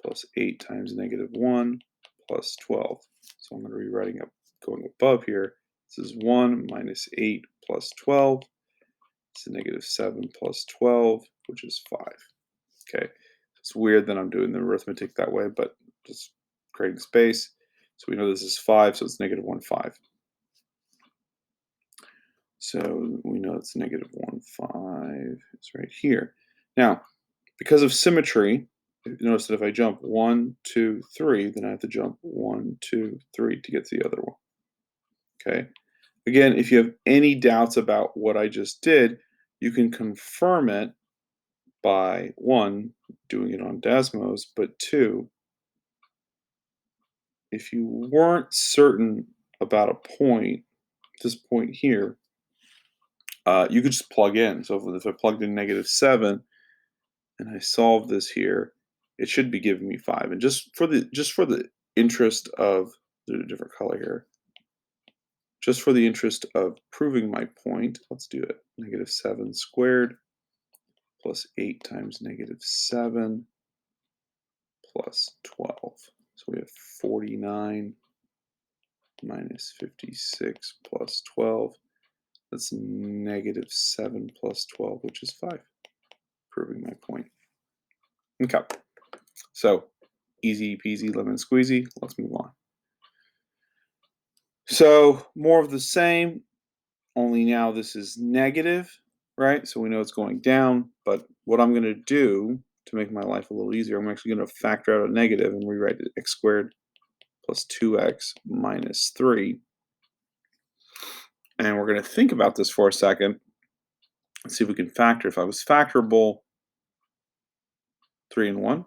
plus 8 times -1 plus 12. So I'm going to be writing up, going above here. This is 1 minus 8 plus 12. It's -7 plus 12, which is 5. Okay, it's weird that I'm doing the arithmetic that way, but just creating space. So we know this is 5, so it's -1, 5. So we know it's -1, 5. It's right here. Now, because of symmetry, notice that if I jump 1, 2, 3, then I have to jump 1, 2, 3 to get to the other one. Okay. Again, if you have any doubts about what I just did, you can confirm it by 1, doing it on Desmos, but 2, if you weren't certain about a point, this point here, you could just plug in. So if I plugged in -7 and I solve this here, it should be giving me 5. And just for the interest of a different color here, just for the interest of proving my point, let's do it. -7 squared plus 8 times -7 plus 12. So we have 49 minus 56 plus 12. That's -7 plus 12, which is 5, proving my point. Okay, so easy peasy lemon squeezy. Let's move on. So more of the same, only now this is negative, right? So we know it's going down, but what I'm going to do to make my life a little easier, I'm actually going to factor out a negative and rewrite it x squared plus 2x minus 3. And we're going to think about this for a second and see if we can factor. If I was factorable 3 and 1,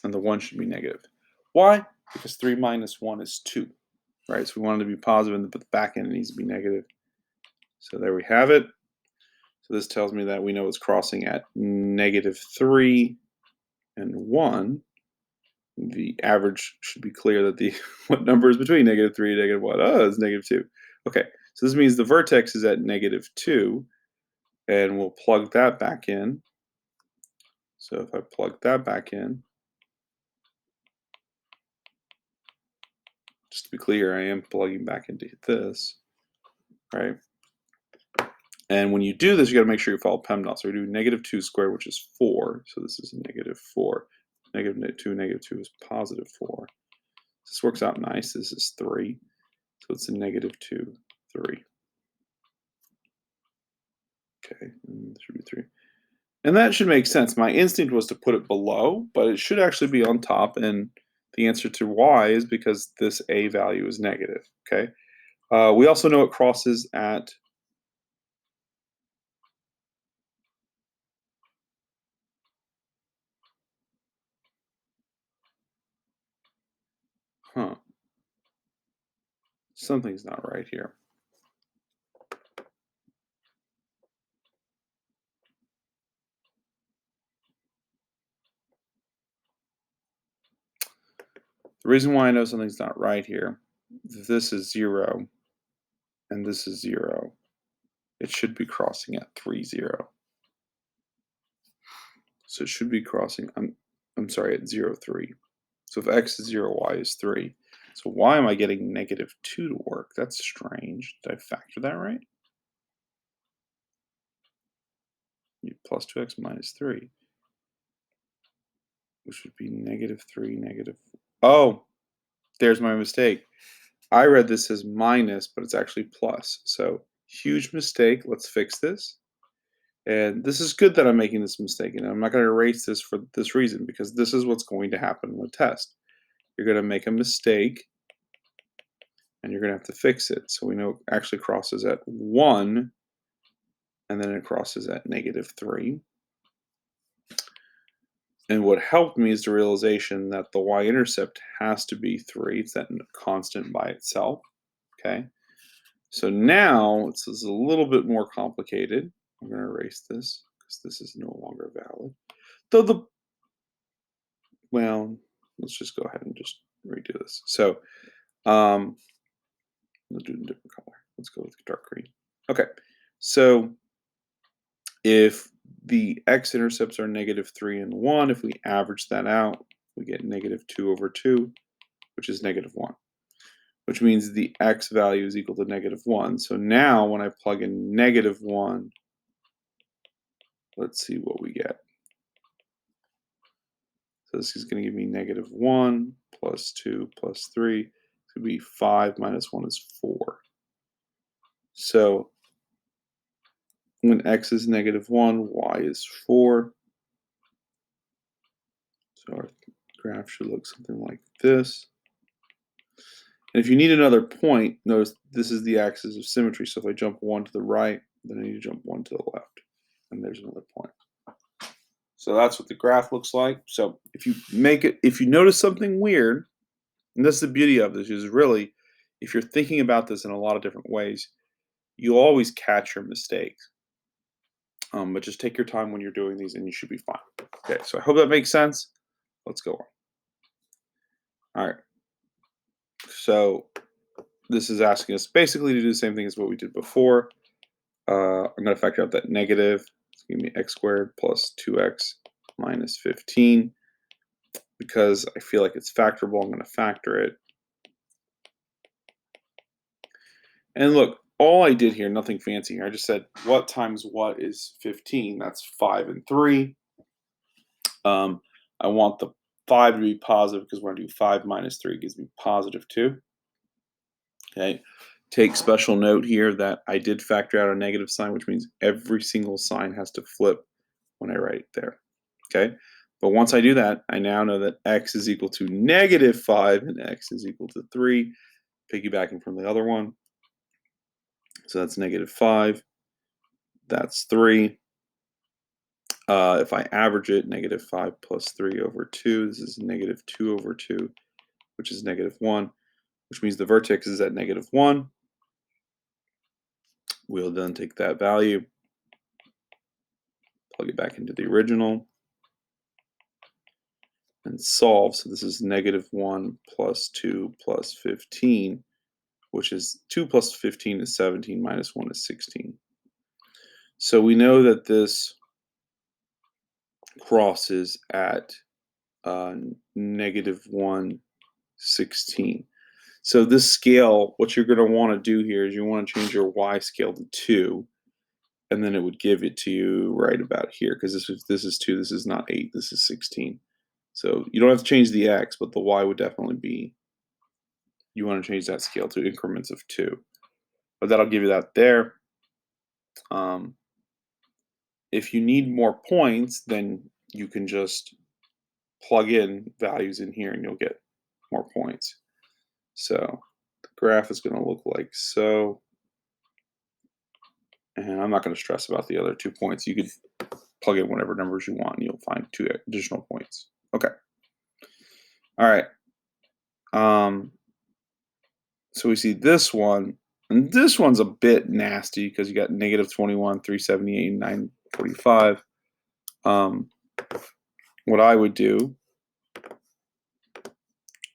and the 1 should be negative. Why? Because 3 minus 1 is 2, right? So we want it to be positive, but the back end needs to be negative. So there we have it. So this tells me that we know it's crossing at -3 and 1. The average should be clear that the what number is between -3 and -1? Oh, it's -2. Okay, so this means the vertex is at -2, and we'll plug that back in. So if I plug that back in, just to be clear, I am plugging back into this, right? And when you do this, you got to make sure you follow PEMDAS. So we do negative 2 squared, which is 4. So this is negative 4. Negative 2 is positive 4. This works out nice. This is 3. So it's a negative 2, 3. Okay, and this should be 3. And that should make sense. My instinct was to put it below, but it should actually be on top. And the answer to why is because this a value is negative. Okay. We also know it crosses at something's not right here. The reason why I know something's not right here, if this is 0 and this is 0, it should be crossing at 3, 0. So it should be crossing, I'm sorry, at 0, 3. So if x is 0, y is 3. So why am I getting negative 2 to work? That's strange. Did I factor that right? Plus 2x minus 3, which would be negative 3, negative... Oh, there's my mistake. I read this as minus, but it's actually plus. So huge mistake. Let's fix this. And this is good that I'm making this mistake. And I'm not going to erase this for this reason, because this is what's going to happen in the test. You're going to make a mistake, and you're going to have to fix it. So we know it actually crosses at 1, and then it crosses at negative 3. And what helped me is the realization that the y-intercept has to be 3. It's that constant by itself. Okay. So now it's a little bit more complicated. I'm going to erase this because this is no longer valid. Though well, let's just go ahead and just redo this. So we'll do it in a different color. Let's go with dark green. Okay. So if the x-intercepts are negative 3 and 1, if we average that out, we get negative 2 over 2, which is negative 1, which means the x value is equal to negative 1. So now when I plug in negative 1, let's see what we get. So this is going to give me negative 1 plus 2 plus 3. It's going to be 5 minus 1 is 4. So when x is negative 1, y is 4. So our graph should look something like this. And if you need another point, notice this is the axis of symmetry. So if I jump 1 to the right, then I need to jump 1 to the left. And there's another point. So that's what the graph looks like. So if you notice something weird, and that's the beauty of this, is really, if you're thinking about this in a lot of different ways, you'll always catch your mistakes. But just take your time when you're doing these and you should be fine. Okay, so I hope that makes sense. Let's go on. All right. So this is asking us basically to do the same thing as what we did before. I'm going to factor out that negative. It's going to be x squared plus 2x minus 15. Because I feel like it's factorable, I'm going to factor it. And look, all I did here, nothing fancy here. I just said what times what is 15. That's 5 and 3. I want the 5 to be positive because we're going to do 5 minus 3 gives me positive 2. Okay. Take special note here that I did factor out a negative sign, which means every single sign has to flip when I write it there. Okay. But once I do that, I now know that x is equal to negative 5 and x is equal to 3, piggybacking from the other one. So that's negative 5. That's 3. If I average it, negative 5 plus 3 over 2, this is negative 2 over 2, which is negative 1, which means the vertex is at negative 1. We'll then take that value, plug it back into the original, and solve. So this is negative 1 plus 2 plus 15, which is 2 plus 15 is 17, minus 1 is 16. So we know that this crosses at negative 1, 16. So this scale, what you're going to want to do here is you want to change your y scale to 2. and then it would give it to you right about here, because this is 2, this is not 8, this is 16. So you don't have to change the x, but the y would definitely be, you want to change that scale to increments of 2. But that'll give you that there. If you need more points, then you can just plug in values in here and you'll get more points. So the graph is going to look like so. And I'm not going to stress about the other 2 points. You could plug in whatever numbers you want and you'll find 2 additional points. Okay. All right. So we see this one, and this one's a bit nasty because you got -21, 378, and 945. What I would do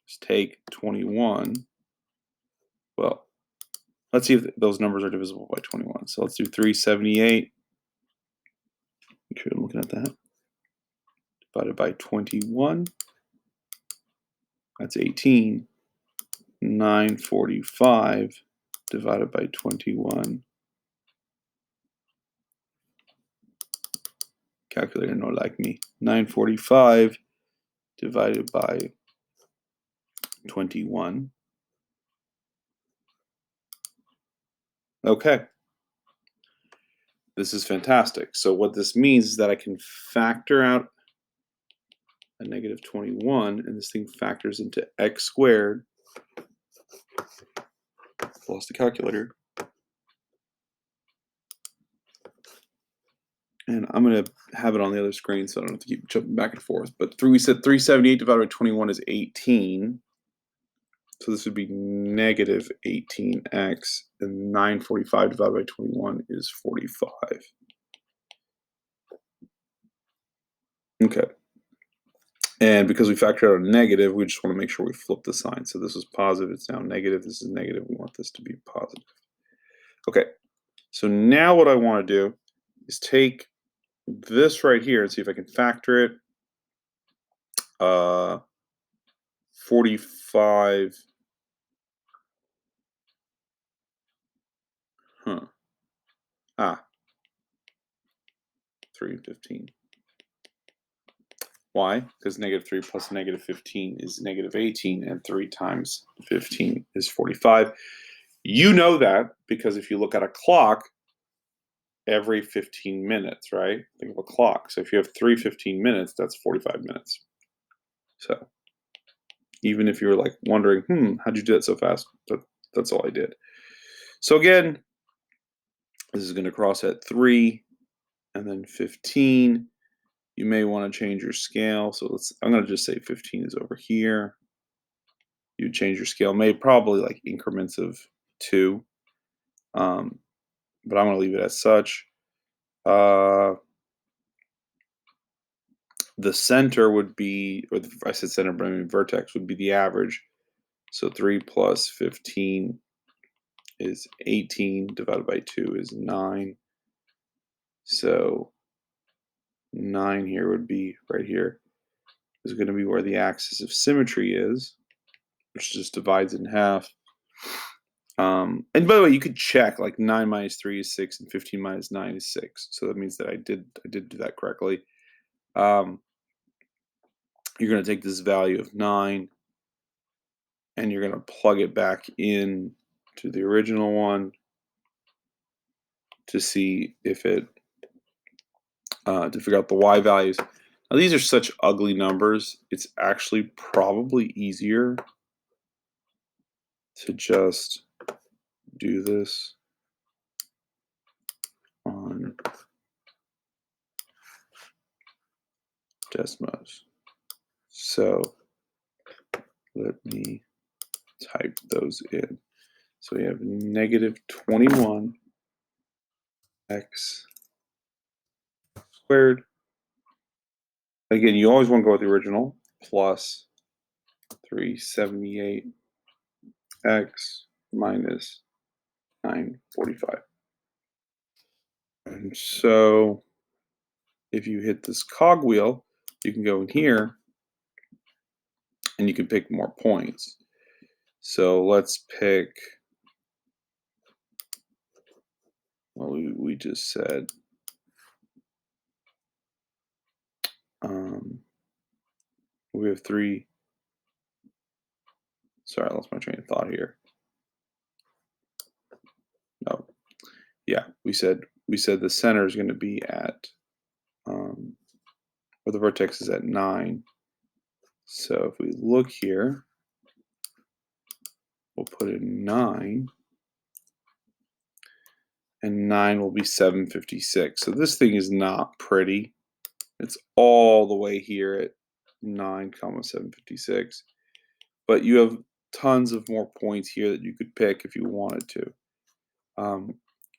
is take 21. Well, let's see if those numbers are divisible by 21. So let's do 378. Make sure I'm looking at that. Divided by 21. That's 18. 945 divided by 21. Calculator no like me. 945 divided by 21. Okay. This is fantastic. So what this means is that I can factor out a -21, and this thing factors into x squared. Lost the calculator. And I'm going to have it on the other screen so I don't have to keep jumping back and forth. But we said 378 divided by 21 is 18. So this would be -18x, and 945 divided by 21 is 45. Okay. And because we factored out a negative, we just want to make sure we flip the sign. So this is positive, it's now negative, this is negative, we want this to be positive. Okay, so now what I want to do is take this right here and see if I can factor it. 45. 3 and 15. Why? Because -3 plus -15 is -18, and 3 times 15 is 45. You know that because if you look at a clock, every 15 minutes, right? Think of a clock. So if you have 3 15 minutes, that's 45 minutes. So even if you were like wondering, how'd you do that so fast? That's all I did. So again, this is going to cross at 3 and then 15. You may want to change your scale. So I'm going to just say 15 is over here. You change your scale, probably like increments of 2. But I'm going to leave it as such. The center would be, or I said center, but I mean vertex would be the average. So 3 plus 15 is 18, divided by 2 is 9. So 9 here would be right here. Is going to be where the axis of symmetry is, which just divides in half. And by the way, you could check, like 9 minus 3 is 6 and 15 minus 9 is 6. So that means that I did do that correctly. You're going to take this value of 9 and you're going to plug it back in to the original one to see if it, to figure out the y values. Now these are such ugly numbers, it's actually probably easier to just do this on Desmos. So let me type those in. So we have -21 x squared. Again, you always want to go with the original, plus 378 x minus 945. And so if you hit this cogwheel, you can go in here and you can pick more points. So let's pick well, we just said we have three. Sorry, I lost my train of thought here. No, yeah, we said the center is going to be at where the vertex is at 9. So if we look here, we'll put in 9, and 9 will be 756. So this thing is not pretty. It's all the way here at 9, 756. But you have tons of more points here that you could pick if you wanted to.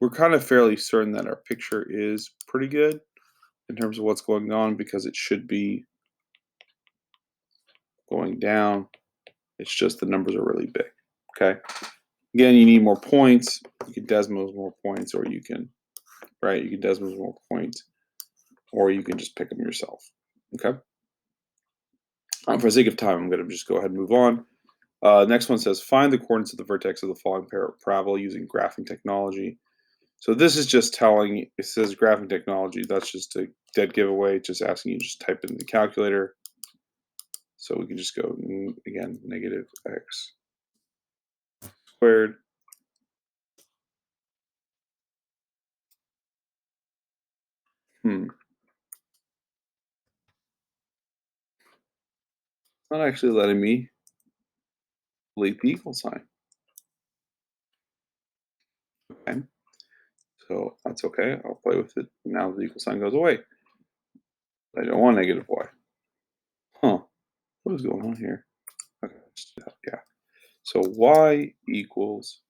We're kind of fairly certain that our picture is pretty good in terms of what's going on because it should be going down. It's just the numbers are really big. Okay. Again, you need more points. You can Desmos more points, or you can, right? You can Desmos more points, or you can just pick them yourself. Okay. For the sake of time, I'm going to just go ahead and move on. Next one says, find the coordinates of the vertex of the following parabola using graphing technology. So this is just telling, it says graphing technology. That's just a dead giveaway, just asking you to just type it in the calculator. So we can just go, again, negative x squared Not actually letting me delete the equal sign. Okay. So that's okay. I'll play with it. Now the equal sign goes away. I don't want negative y. Huh. What is going on here? Okay, let's do that. Yeah. So y equals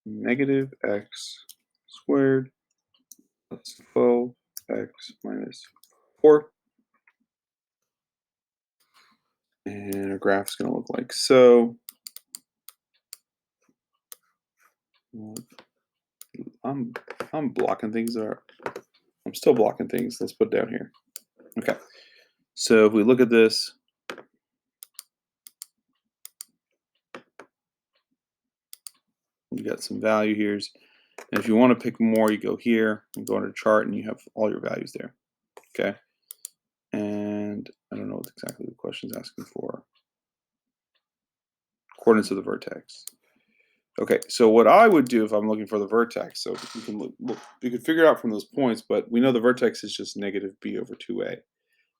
negative x squared plus 12x minus 4. And our graph is going to look like so. I'm blocking things there. I'm still blocking things. Let's put it down here. Okay. So if we look at this, we got some value here. And if you want to pick more, you go here and go under chart and you have all your values there. Okay. And I don't know what exactly the question is asking for. Coordinates of the vertex. Okay, so what I would do if I'm looking for the vertex, so you can look, you can figure it out from those points, but we know the vertex is just negative b over 2a.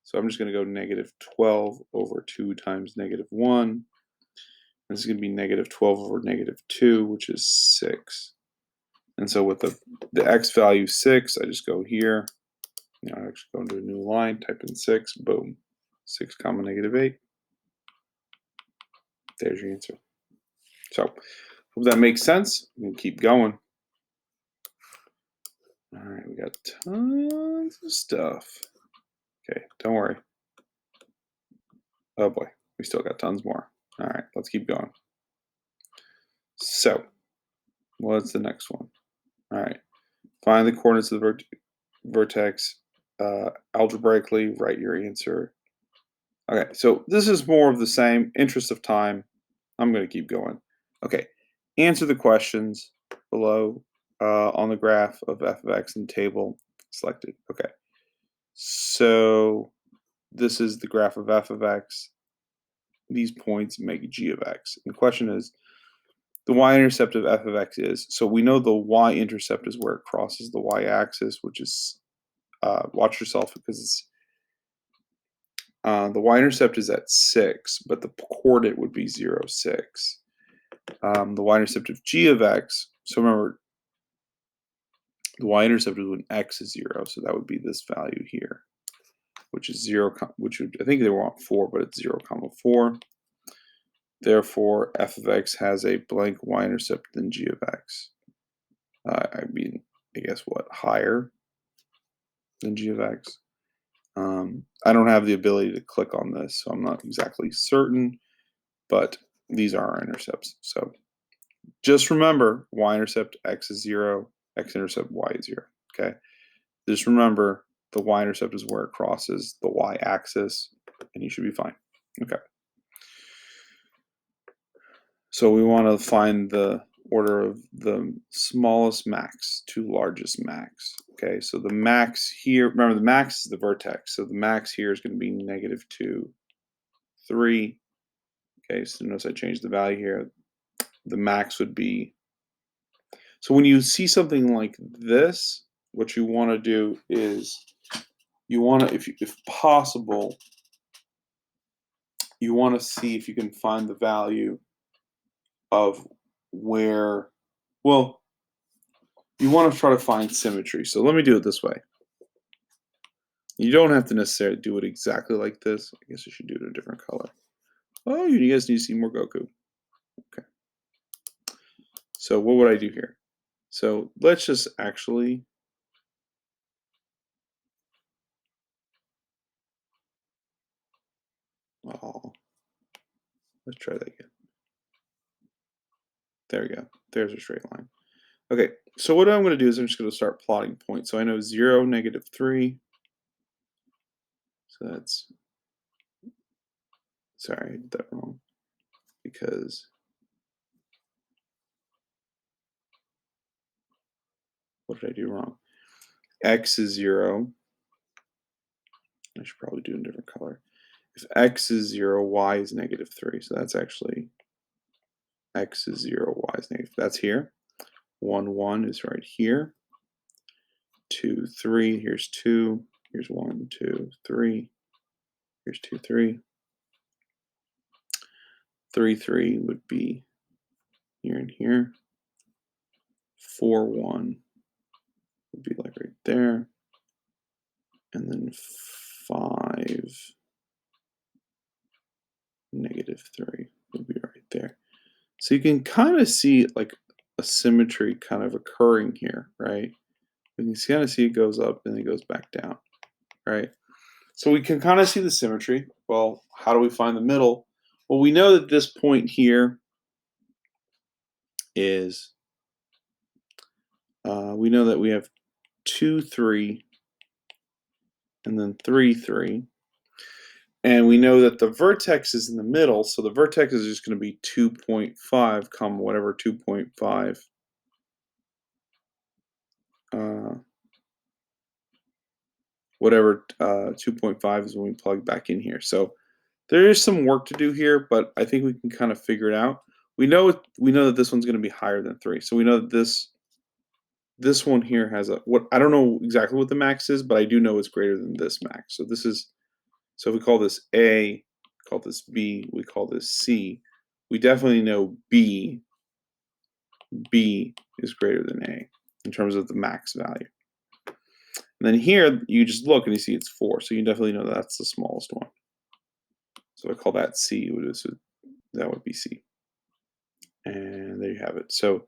So I'm just going to go negative 12 over 2 times negative 1. This is going to be negative 12 over negative 2, which is 6. And so with the x value 6, I just go here. I actually go into a new line, type in 6, boom. 6 comma negative 8. There's your answer. So hope that makes sense. We can keep going. All right, we got tons of stuff. Okay, don't worry. Oh boy, we still got tons more. All right, let's keep going. So, what's the next one? All right, find the coordinates of the vertex. Algebraically, write your answer. Okay, so this is more of the same. Interest of time, I'm going to keep going. Okay, answer the questions below on the graph of f of x in the table selected. Okay, so this is the graph of f of x. These points make g of x. And the question is, the y-intercept of f of x is, so we know the y-intercept is where it crosses the y-axis, which is, watch yourself because it's, the y-intercept is at 6, but the coordinate would be 0, 6. The y-intercept of g of x, so remember, the y-intercept is when x is 0, so that would be this value here, which is 0, which would, I think they want 4, but it's 0, 4. Therefore, f of x has a blank y-intercept than g of x. I mean, I guess what, higher than g of x? I don't have the ability to click on this, so I'm not exactly certain, but these are our intercepts. So just remember, y-intercept x is 0, x-intercept y is 0, okay? Just remember, the y-intercept is where it crosses the y-axis, and you should be fine. Okay. So we want to find the order of the smallest max to largest max. Okay, so the max here, remember the max is the vertex, so the max here is going to be -2, 3. Okay, so notice I changed the value here. The max would be, so when you see something like this, what you want to do is you want to, if possible, you want to see if you can find the value of where, well, you want to try to find symmetry. So let me do it this way. You don't have to necessarily do it exactly like this. I guess I should do it in a different color. Oh, you guys need to see more Goku. Okay. So what would I do here? So let's just actually, oh, let's try that again. There we go. There's a straight line. Okay, so what I'm going to do is I'm just going to start plotting points. So I know 0, -3. So that's, sorry, I did that wrong. Because, what did I do wrong? X is 0. I should probably do it in a different color. If X is 0, Y is -3. So that's actually, X is 0, Y is negative. That's here. 1, 1 is right here. 2, 3, here's 2. Here's 1, 2, 3. Here's 2, 3. 3, 3 would be here and here. 4, 1 would be like right there. And then 5, -3 would be right there. So you can kind of see like a symmetry kind of occurring here, right? You can kind of see it goes up and it goes back down, right? So we can kind of see the symmetry. Well, how do we find the middle? Well, we know that this point here is, we know that we have 2, 3, and then 3, 3. And we know that the vertex is in the middle, so the vertex is just going to be 2.5, comma, whatever 2.5. Whatever 2.5 is when we plug back in here. So there is some work to do here, but I think we can kind of figure it out. We know that this one's going to be higher than 3. So we know that this one here has a, what, I don't know exactly what the max is, but I do know it's greater than this max. So this is, so if we call this A, call this B, we call this C, we definitely know B is greater than A in terms of the max value. And then here you just look and you see it's 4, so you definitely know that's the smallest one. So I call that C. That would be C. And there you have it. So,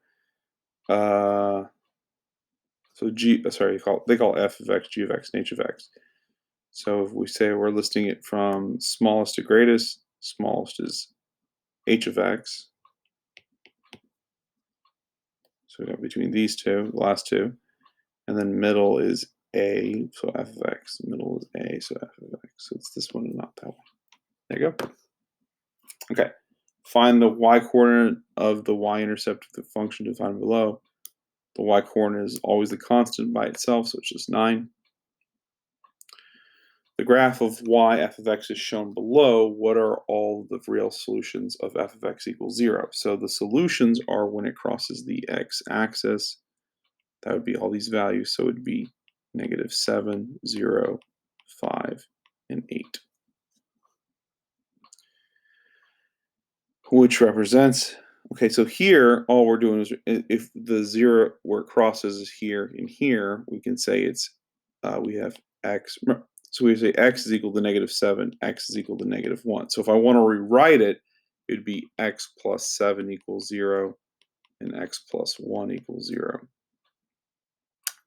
they call f of x, g of x, and h of x. So if we say we're listing it from smallest to greatest, smallest is h of x. So we got between these two, the last two, and then middle is a, so f of x. Middle is a, so f of x. So it's this one and not that one. There you go. Okay. Find the y-coordinate of the y-intercept of the function defined below. The y-coordinate is always the constant by itself, so it's just 9. The graph of y f of x is shown below. What are all the real solutions of f of x equals 0? So the solutions are when it crosses the x-axis. That would be all these values, so it would be -7, 0, 5, and 8. Which represents, okay, so here all we're doing is, if the 0 where it crosses is here and here, we can say it's, we have x, so we say x is equal to -7, x is equal to -1. So if I want to rewrite it, it would be x plus 7 equals 0 and x plus 1 equals 0.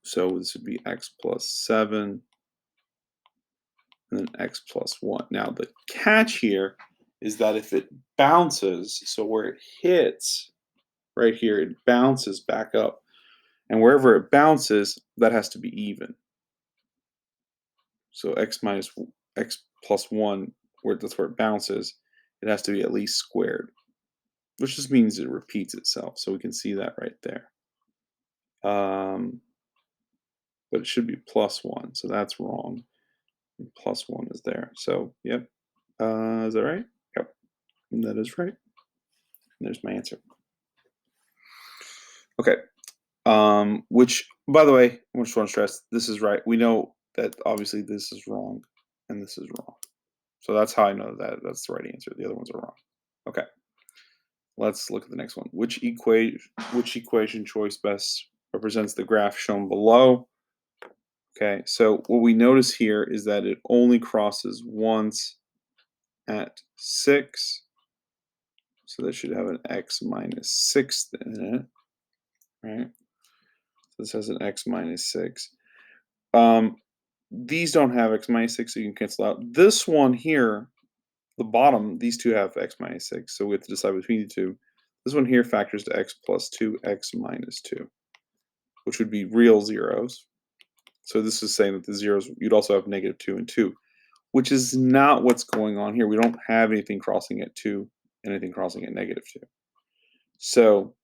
So this would be x plus 7 and then x plus 1. Now the catch here is that if it bounces, so where it hits right here, it bounces back up. And wherever it bounces, that has to be even. So x plus 1, that's where it bounces, it has to be at least squared. which just means it repeats itself. So we can see that right there. But it should be +1, so that's wrong. And +1 is there. So, yep. Is that right? Yep. That is right. And there's my answer. Okay. Which, by the way, I just want to stress, this is right. We know that obviously this is wrong and this is wrong. So that's how I know that that's the right answer. The other ones are wrong. Okay. Let's look at the next one. Which equation choice best represents the graph shown below? Okay, so what we notice here is that it only crosses once at 6. So that should have an x minus 6 in it, right? So this has an x minus 6. These don't have x minus 6, so you can cancel out. This one here, the bottom, these two have x minus 6, so we have to decide between the two. This one here factors to x plus 2, x minus 2, which would be real zeros. So this is saying that the zeros, you'd also have negative 2 and 2, which is not what's going on here. We don't have anything crossing at 2, anything crossing at negative 2. So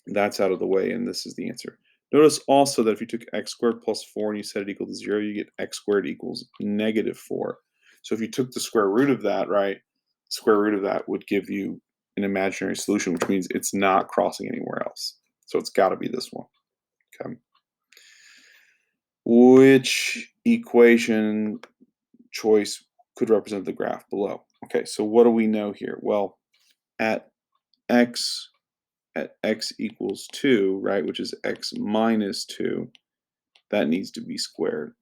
that's out of the way, and this is the answer. Notice also that if you took x squared plus 4 and you set it equal to 0, you get x squared equals negative 4. So if you took the square root of that, right, the square root of that would give you an imaginary solution, which means it's not crossing anywhere else. So it's got to be this one. Okay. Which equation choice could represent the graph below? Okay, so what do we know here? Well, at x equals 2, right, which is x minus 2, that needs to be squared.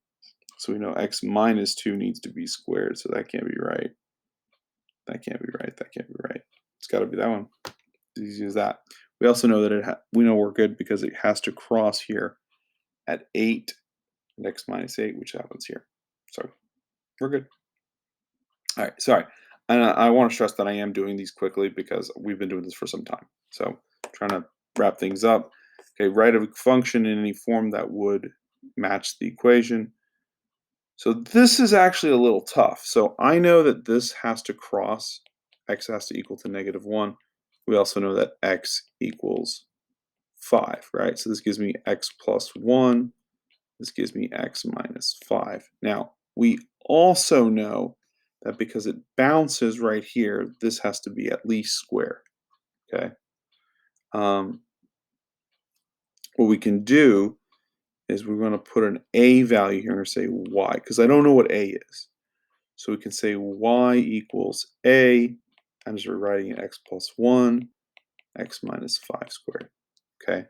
So we know x minus 2 needs to be squared, so that can't be right. That can't be right. That can't be right. It's got to be that one. As easy as that. We also know that we know we're good because it has to cross here at 8 and x minus 8, which happens here. So we're good. All right, sorry. And I want to stress that I am doing these quickly because we've been doing this for some time. So I'm trying to wrap things up. Okay, write a function in any form that would match the equation. So this is actually a little tough. So I know that this has to cross, x has to equal to negative 1. We also know that x equals 5, right? So this gives me x plus 1. This gives me x minus 5. Now, we also know that because it bounces right here, this has to be at least square, okay? What we can do is we're going to put an a value here and say y, because I don't know what a is. So we can say y equals a. I'm just rewriting it x plus 1, x minus 5 squared, okay?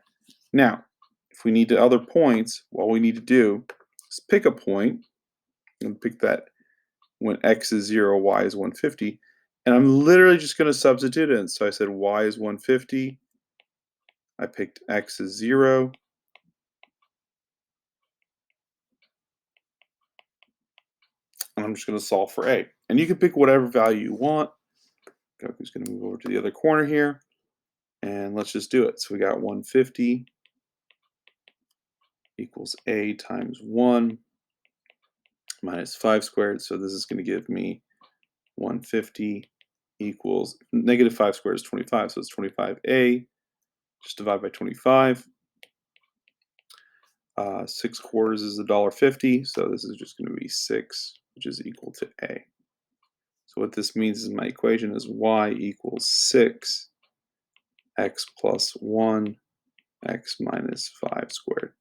Now, if we need the other points, what we need to do is pick a point, and pick that when x is 0, y is 150, and I'm literally just going to substitute in. So I said y is 150, I picked x is 0, and I'm just going to solve for a. And you can pick whatever value you want. Goku's going to move over to the other corner here, and let's just do it. So we got 150 equals a times 1 minus 5 squared. So this is going to give me 150 equals negative 5 squared is 25, so it's 25a. Just divide by 25. 6 quarters is $1.50, so this is just going to be 6, which is equal to a. So what this means is my equation is y equals 6, x plus 1, x minus 5 squared.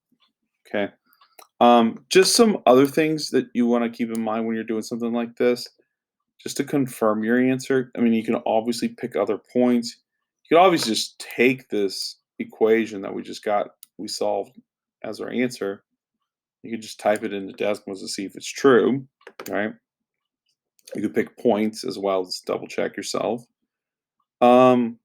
Okay. Just some other things that you want to keep in mind when you're doing something like this, just to confirm your answer. I mean, you can obviously pick other points. You can obviously just take this equation that we solved as our answer. You can just type it into decimals to see if it's true, right? You could pick points as well, just double check yourself. But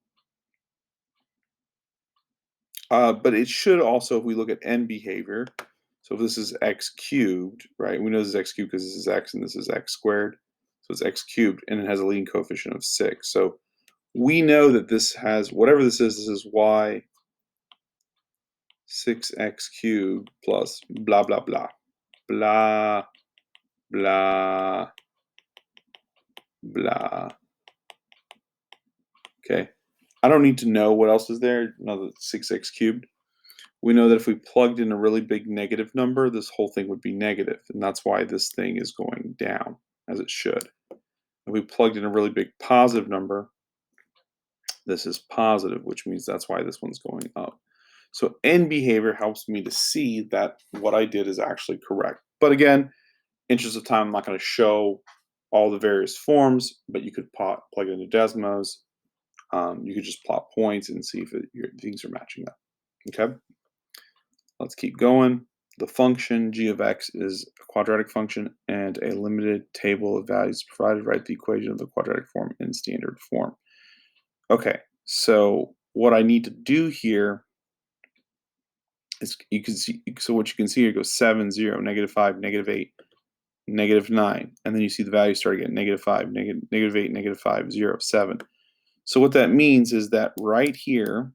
it should also, if we look at end behavior, so if this is x cubed, right? We know this is x cubed because this is x and this is x squared. So it's x cubed, and it has a leading coefficient of 6. So we know that this has, whatever this is y 6x cubed plus blah, blah, blah, blah, blah, blah. Okay, I don't need to know what else is there. Another 6x cubed. We know that if we plugged in a really big negative number, this whole thing would be negative, and that's why this thing is going down, as it should. If we plugged in a really big positive number, this is positive, which means that's why this one's going up. So end behavior helps me to see that what I did is actually correct. But again, interest of time, I'm not going to show all the various forms, but you could plug it into Desmos. You could just plot points and see if your things are matching up. Okay, let's keep going. The function g of x is a quadratic function and a limited table of values provided. Write the equation of the quadratic form in standard form. Okay, so what I need to do here is you can see. So what you can see here goes 7, 0, -5, -8, -9, and then you see the values start again: -5, -8, -5, 0, 7. So what that means is that right here,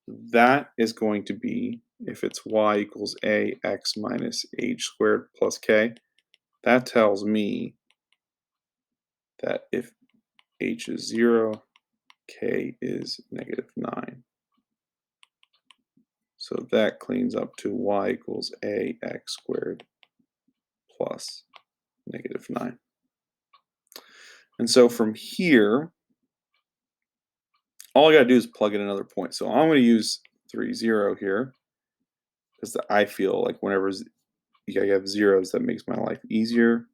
that is going to be, if it's y equals ax minus h squared plus k, that tells me that if h is 0, k is -9. So that cleans up to y equals ax squared plus -9. And so from here, all I got to do is plug in another point. So I'm going to use 3, 0 here, because I feel like whenever you have zeros, that makes my life easier.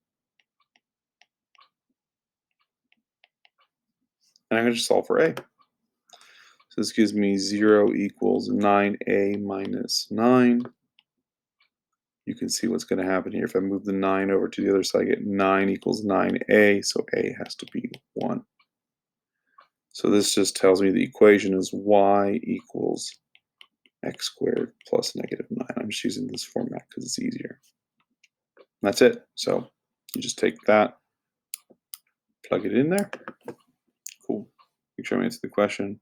And I'm going to just solve for a. So this gives me 0 equals 9a minus 9. You can see what's going to happen here. If I move the 9 over to the other side, I get 9 equals 9a, so a has to be 1. So this just tells me the equation is y equals x squared plus -9. I'm just using this format because it's easier. And that's it. So you just take that, plug it in there. Cool. Make sure I answered the question.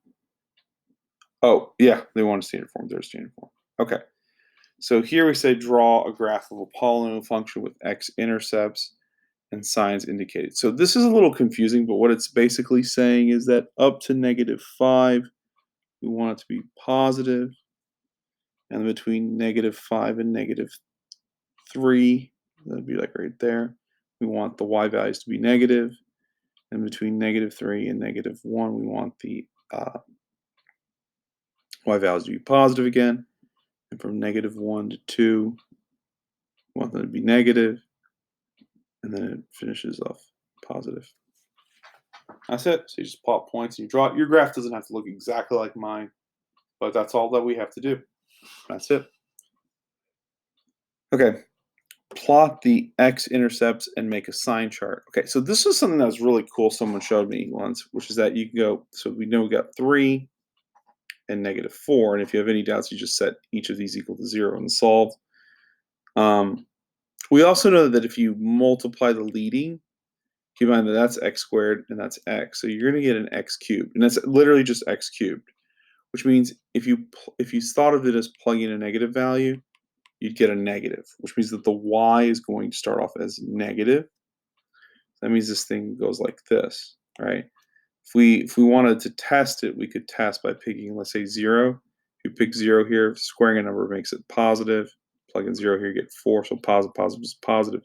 Oh, yeah, they want a standard form. There's a standard form. Okay. So here we say draw a graph of a polynomial function with x-intercepts and signs indicated. So this is a little confusing, but what it's basically saying is that up to -5, we want it to be positive, and between -5 and -3, that'd be like right there, we want the y values to be negative, and between -3 and -1, we want the y values to be positive again, and from -1 to 2, we want them to be negative, and then it finishes off positive. That's it. So you just plot points and you draw it. Your graph doesn't have to look exactly like mine, but that's all that we have to do. That's it. Okay. Plot the x-intercepts and make a sign chart. Okay, so this is something that was really cool someone showed me once, which is that you can go, so we know we got 3 and -4, and if you have any doubts, you just set each of these equal to 0 and solve. We also know that if you multiply the leading, keep in mind that that's x squared and that's x, so you're going to get an x cubed, and that's literally just x cubed, which means if you thought of it as plugging a negative value, you'd get a negative, which means that the y is going to start off as negative. That means this thing goes like this, right? If we wanted to test it, we could test by picking, let's say, 0. If you pick 0 here, squaring a number makes it positive. Plug in 0 here, you get 4, so positive, positive is positive.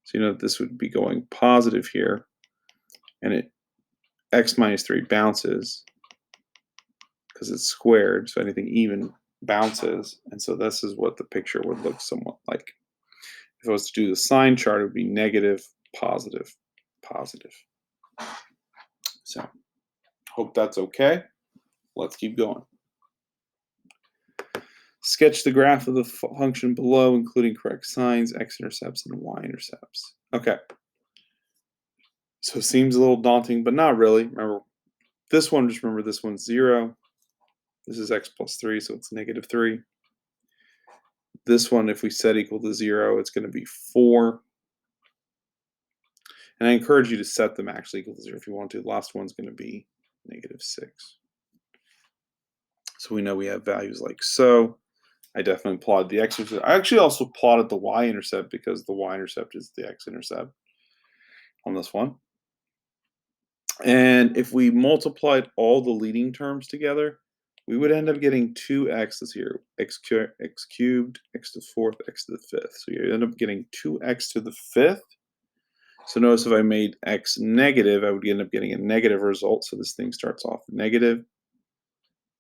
So you know that this would be going positive here, and x minus 3 bounces because it's squared, so anything even bounces, and so this is what the picture would look somewhat like. If I was to do the sign chart, it would be negative, positive, positive. So, hope that's okay. Let's keep going. Sketch the graph of the function below, including correct signs, x-intercepts, and y-intercepts. Okay. So it seems a little daunting, but not really. Remember, this one, just remember this one's 0. This is x plus 3, so it's -3. This one, if we set equal to 0, it's going to be 4. And I encourage you to set them actually equal to 0 if you want to. The last one's going to be -6. So we know we have values like so. I definitely plotted the x-intercept. I actually also plotted the y-intercept because the y-intercept is the x-intercept on this one. And if we multiplied all the leading terms together, we would end up getting 2x's here, x cubed, x to the fourth, x to the fifth. So you end up getting 2x to the fifth. So notice if I made x negative, I would end up getting a negative result. So this thing starts off negative.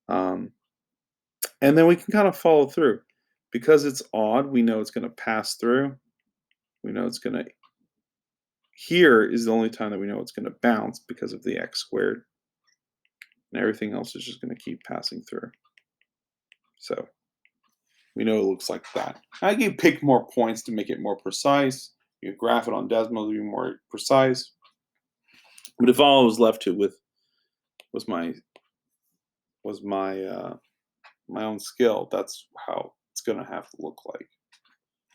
And then we can kind of follow through. Because it's odd, we know it's going to pass through. We know it's going to, here is the only time that we know it's going to bounce because of the x squared. And everything else is just going to keep passing through. So we know it looks like that. I can pick more points to make it more precise. You graph it on decimals to be more precise. But if all I was left to with was my my own skill, that's how it's going to have to look like.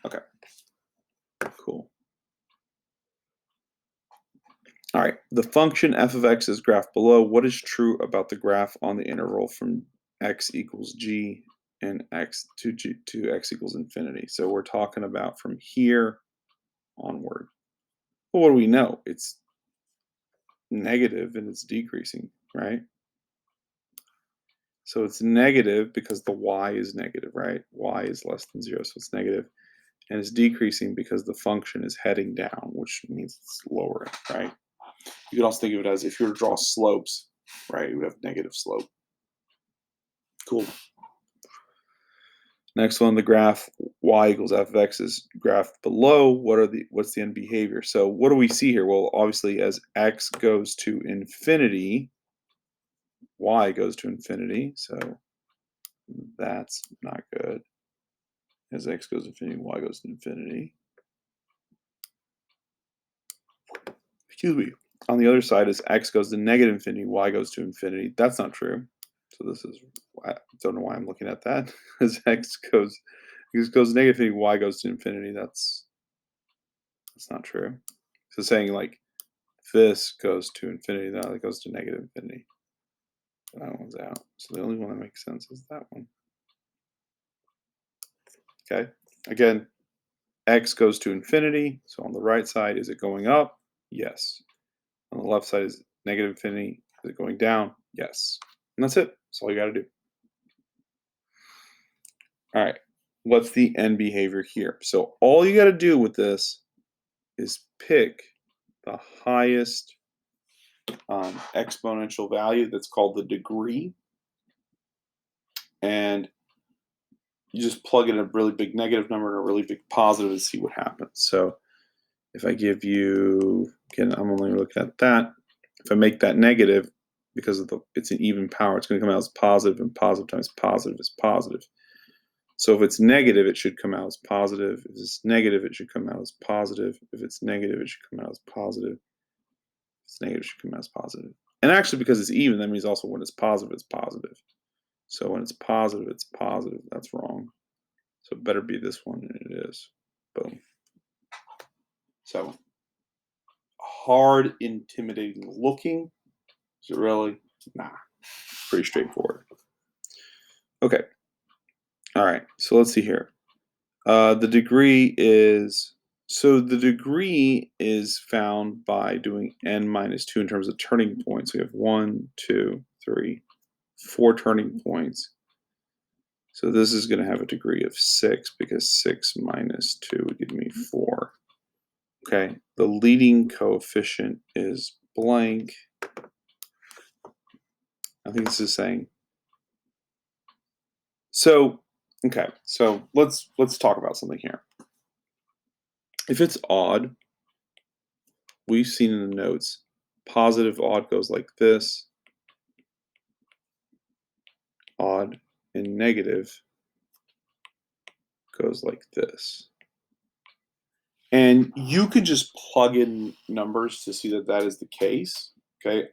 Okay, cool. All right, the function f of x is graphed below. What is true about the graph on the interval from x equals g and x to x equals infinity? So we're talking about from here onward. Well, what do we know? It's negative and it's decreasing, right? So it's negative because the y is negative, right? Y is less than 0, so it's negative. And it's decreasing because the function is heading down, which means it's lowering, right? You could also think of it as if you were to draw slopes, right? You would have negative slope. Cool. Next one, the graph y equals f of x is graphed below. What's the end behavior? So what do we see here? Well, obviously as x goes to infinity, y goes to infinity, so that's not good. As x goes to infinity, y goes to infinity. Excuse me. On the other side, as x goes to negative infinity, y goes to infinity. That's not true. So this is, I don't know why I'm looking at that. As x goes to negative infinity, y goes to infinity. That's not true. So saying like this goes to infinity, now it goes to negative infinity. That one's out. So the only one that makes sense is that one. Okay. Again, x goes to infinity. So on the right side, is it going up? Yes. On the left side is negative infinity. Is it going down? Yes. And that's it. That's all you got to do. All right. What's the end behavior here? So all you got to do with this is pick the highest exponential value that's called the degree. And you just plug in a really big negative number and a really big positive and see what happens. So if I give you, again, I'm only looking at that. If I make that negative, because of it's an even power, it's going to come out as positive, and positive times positive is positive. So if it's negative, it should come out as positive. If it's negative, it should come out as positive. If it's negative, it should come out as positive. If it's negative, it should come out as positive. And actually, because it's even, that means also when it's positive, it's positive. So when it's positive, it's positive. That's wrong. So it better be this one, and it is. Boom. So hard, intimidating looking. Is it really? Nah. Pretty straightforward. Okay. All right. So let's see here. The degree is, so the degree is found by doing n minus 2 in terms of turning points. We have 1, 2, 3, 4 turning points. So this is going to have a degree of 6 because 6 minus 2 would give me 4. Okay, the leading coefficient is blank. I think this is saying. So, okay, so let's talk about something here. If it's odd, we've seen in the notes, positive odd goes like this, odd and negative goes like this. And you could just plug in numbers to see that that is the case. Okay,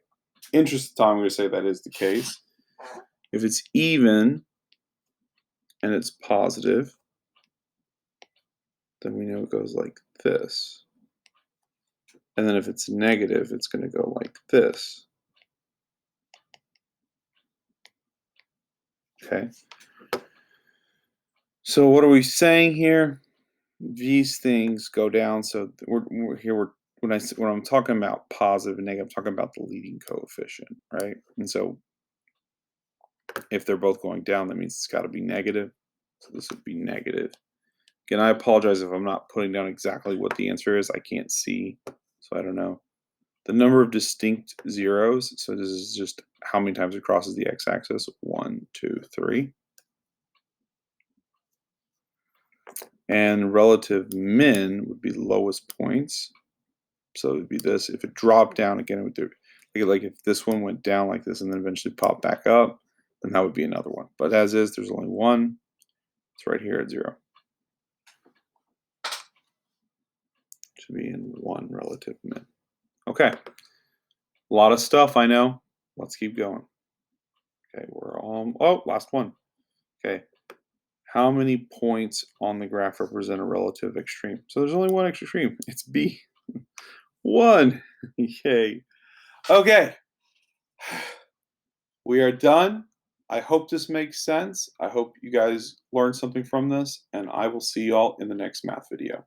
interest of time, I'm going to say that is the case. If it's even and it's positive, then we know it goes like this. And then if it's negative, it's going to go like this. Okay. So what are we saying here? These things go down. So we're when I'm talking about positive and negative, I'm talking about the leading coefficient, right? And so if they're both going down, that means it's got to be negative. So this would be negative. Again, I apologize if I'm not putting down exactly what the answer is. I can't see, so I don't know. The number of distinct zeros, so this is just how many times it crosses the x-axis. 1, 2, 3. And relative min would be lowest points. So it would be this. If it dropped down, again, it would do, like if this one went down like this and then eventually popped back up, then that would be another one. But as is, there's only one. It's right here at 0. Should be in 1 relative min. Okay. A lot of stuff, I know. Let's keep going. Okay, we're all, oh, last one. Okay. How many points on the graph represent a relative extreme? So there's only one extreme. It's B. 1. Yay. Okay. We are done. I hope this makes sense. I hope you guys learned something from this, and I will see y'all in the next math video.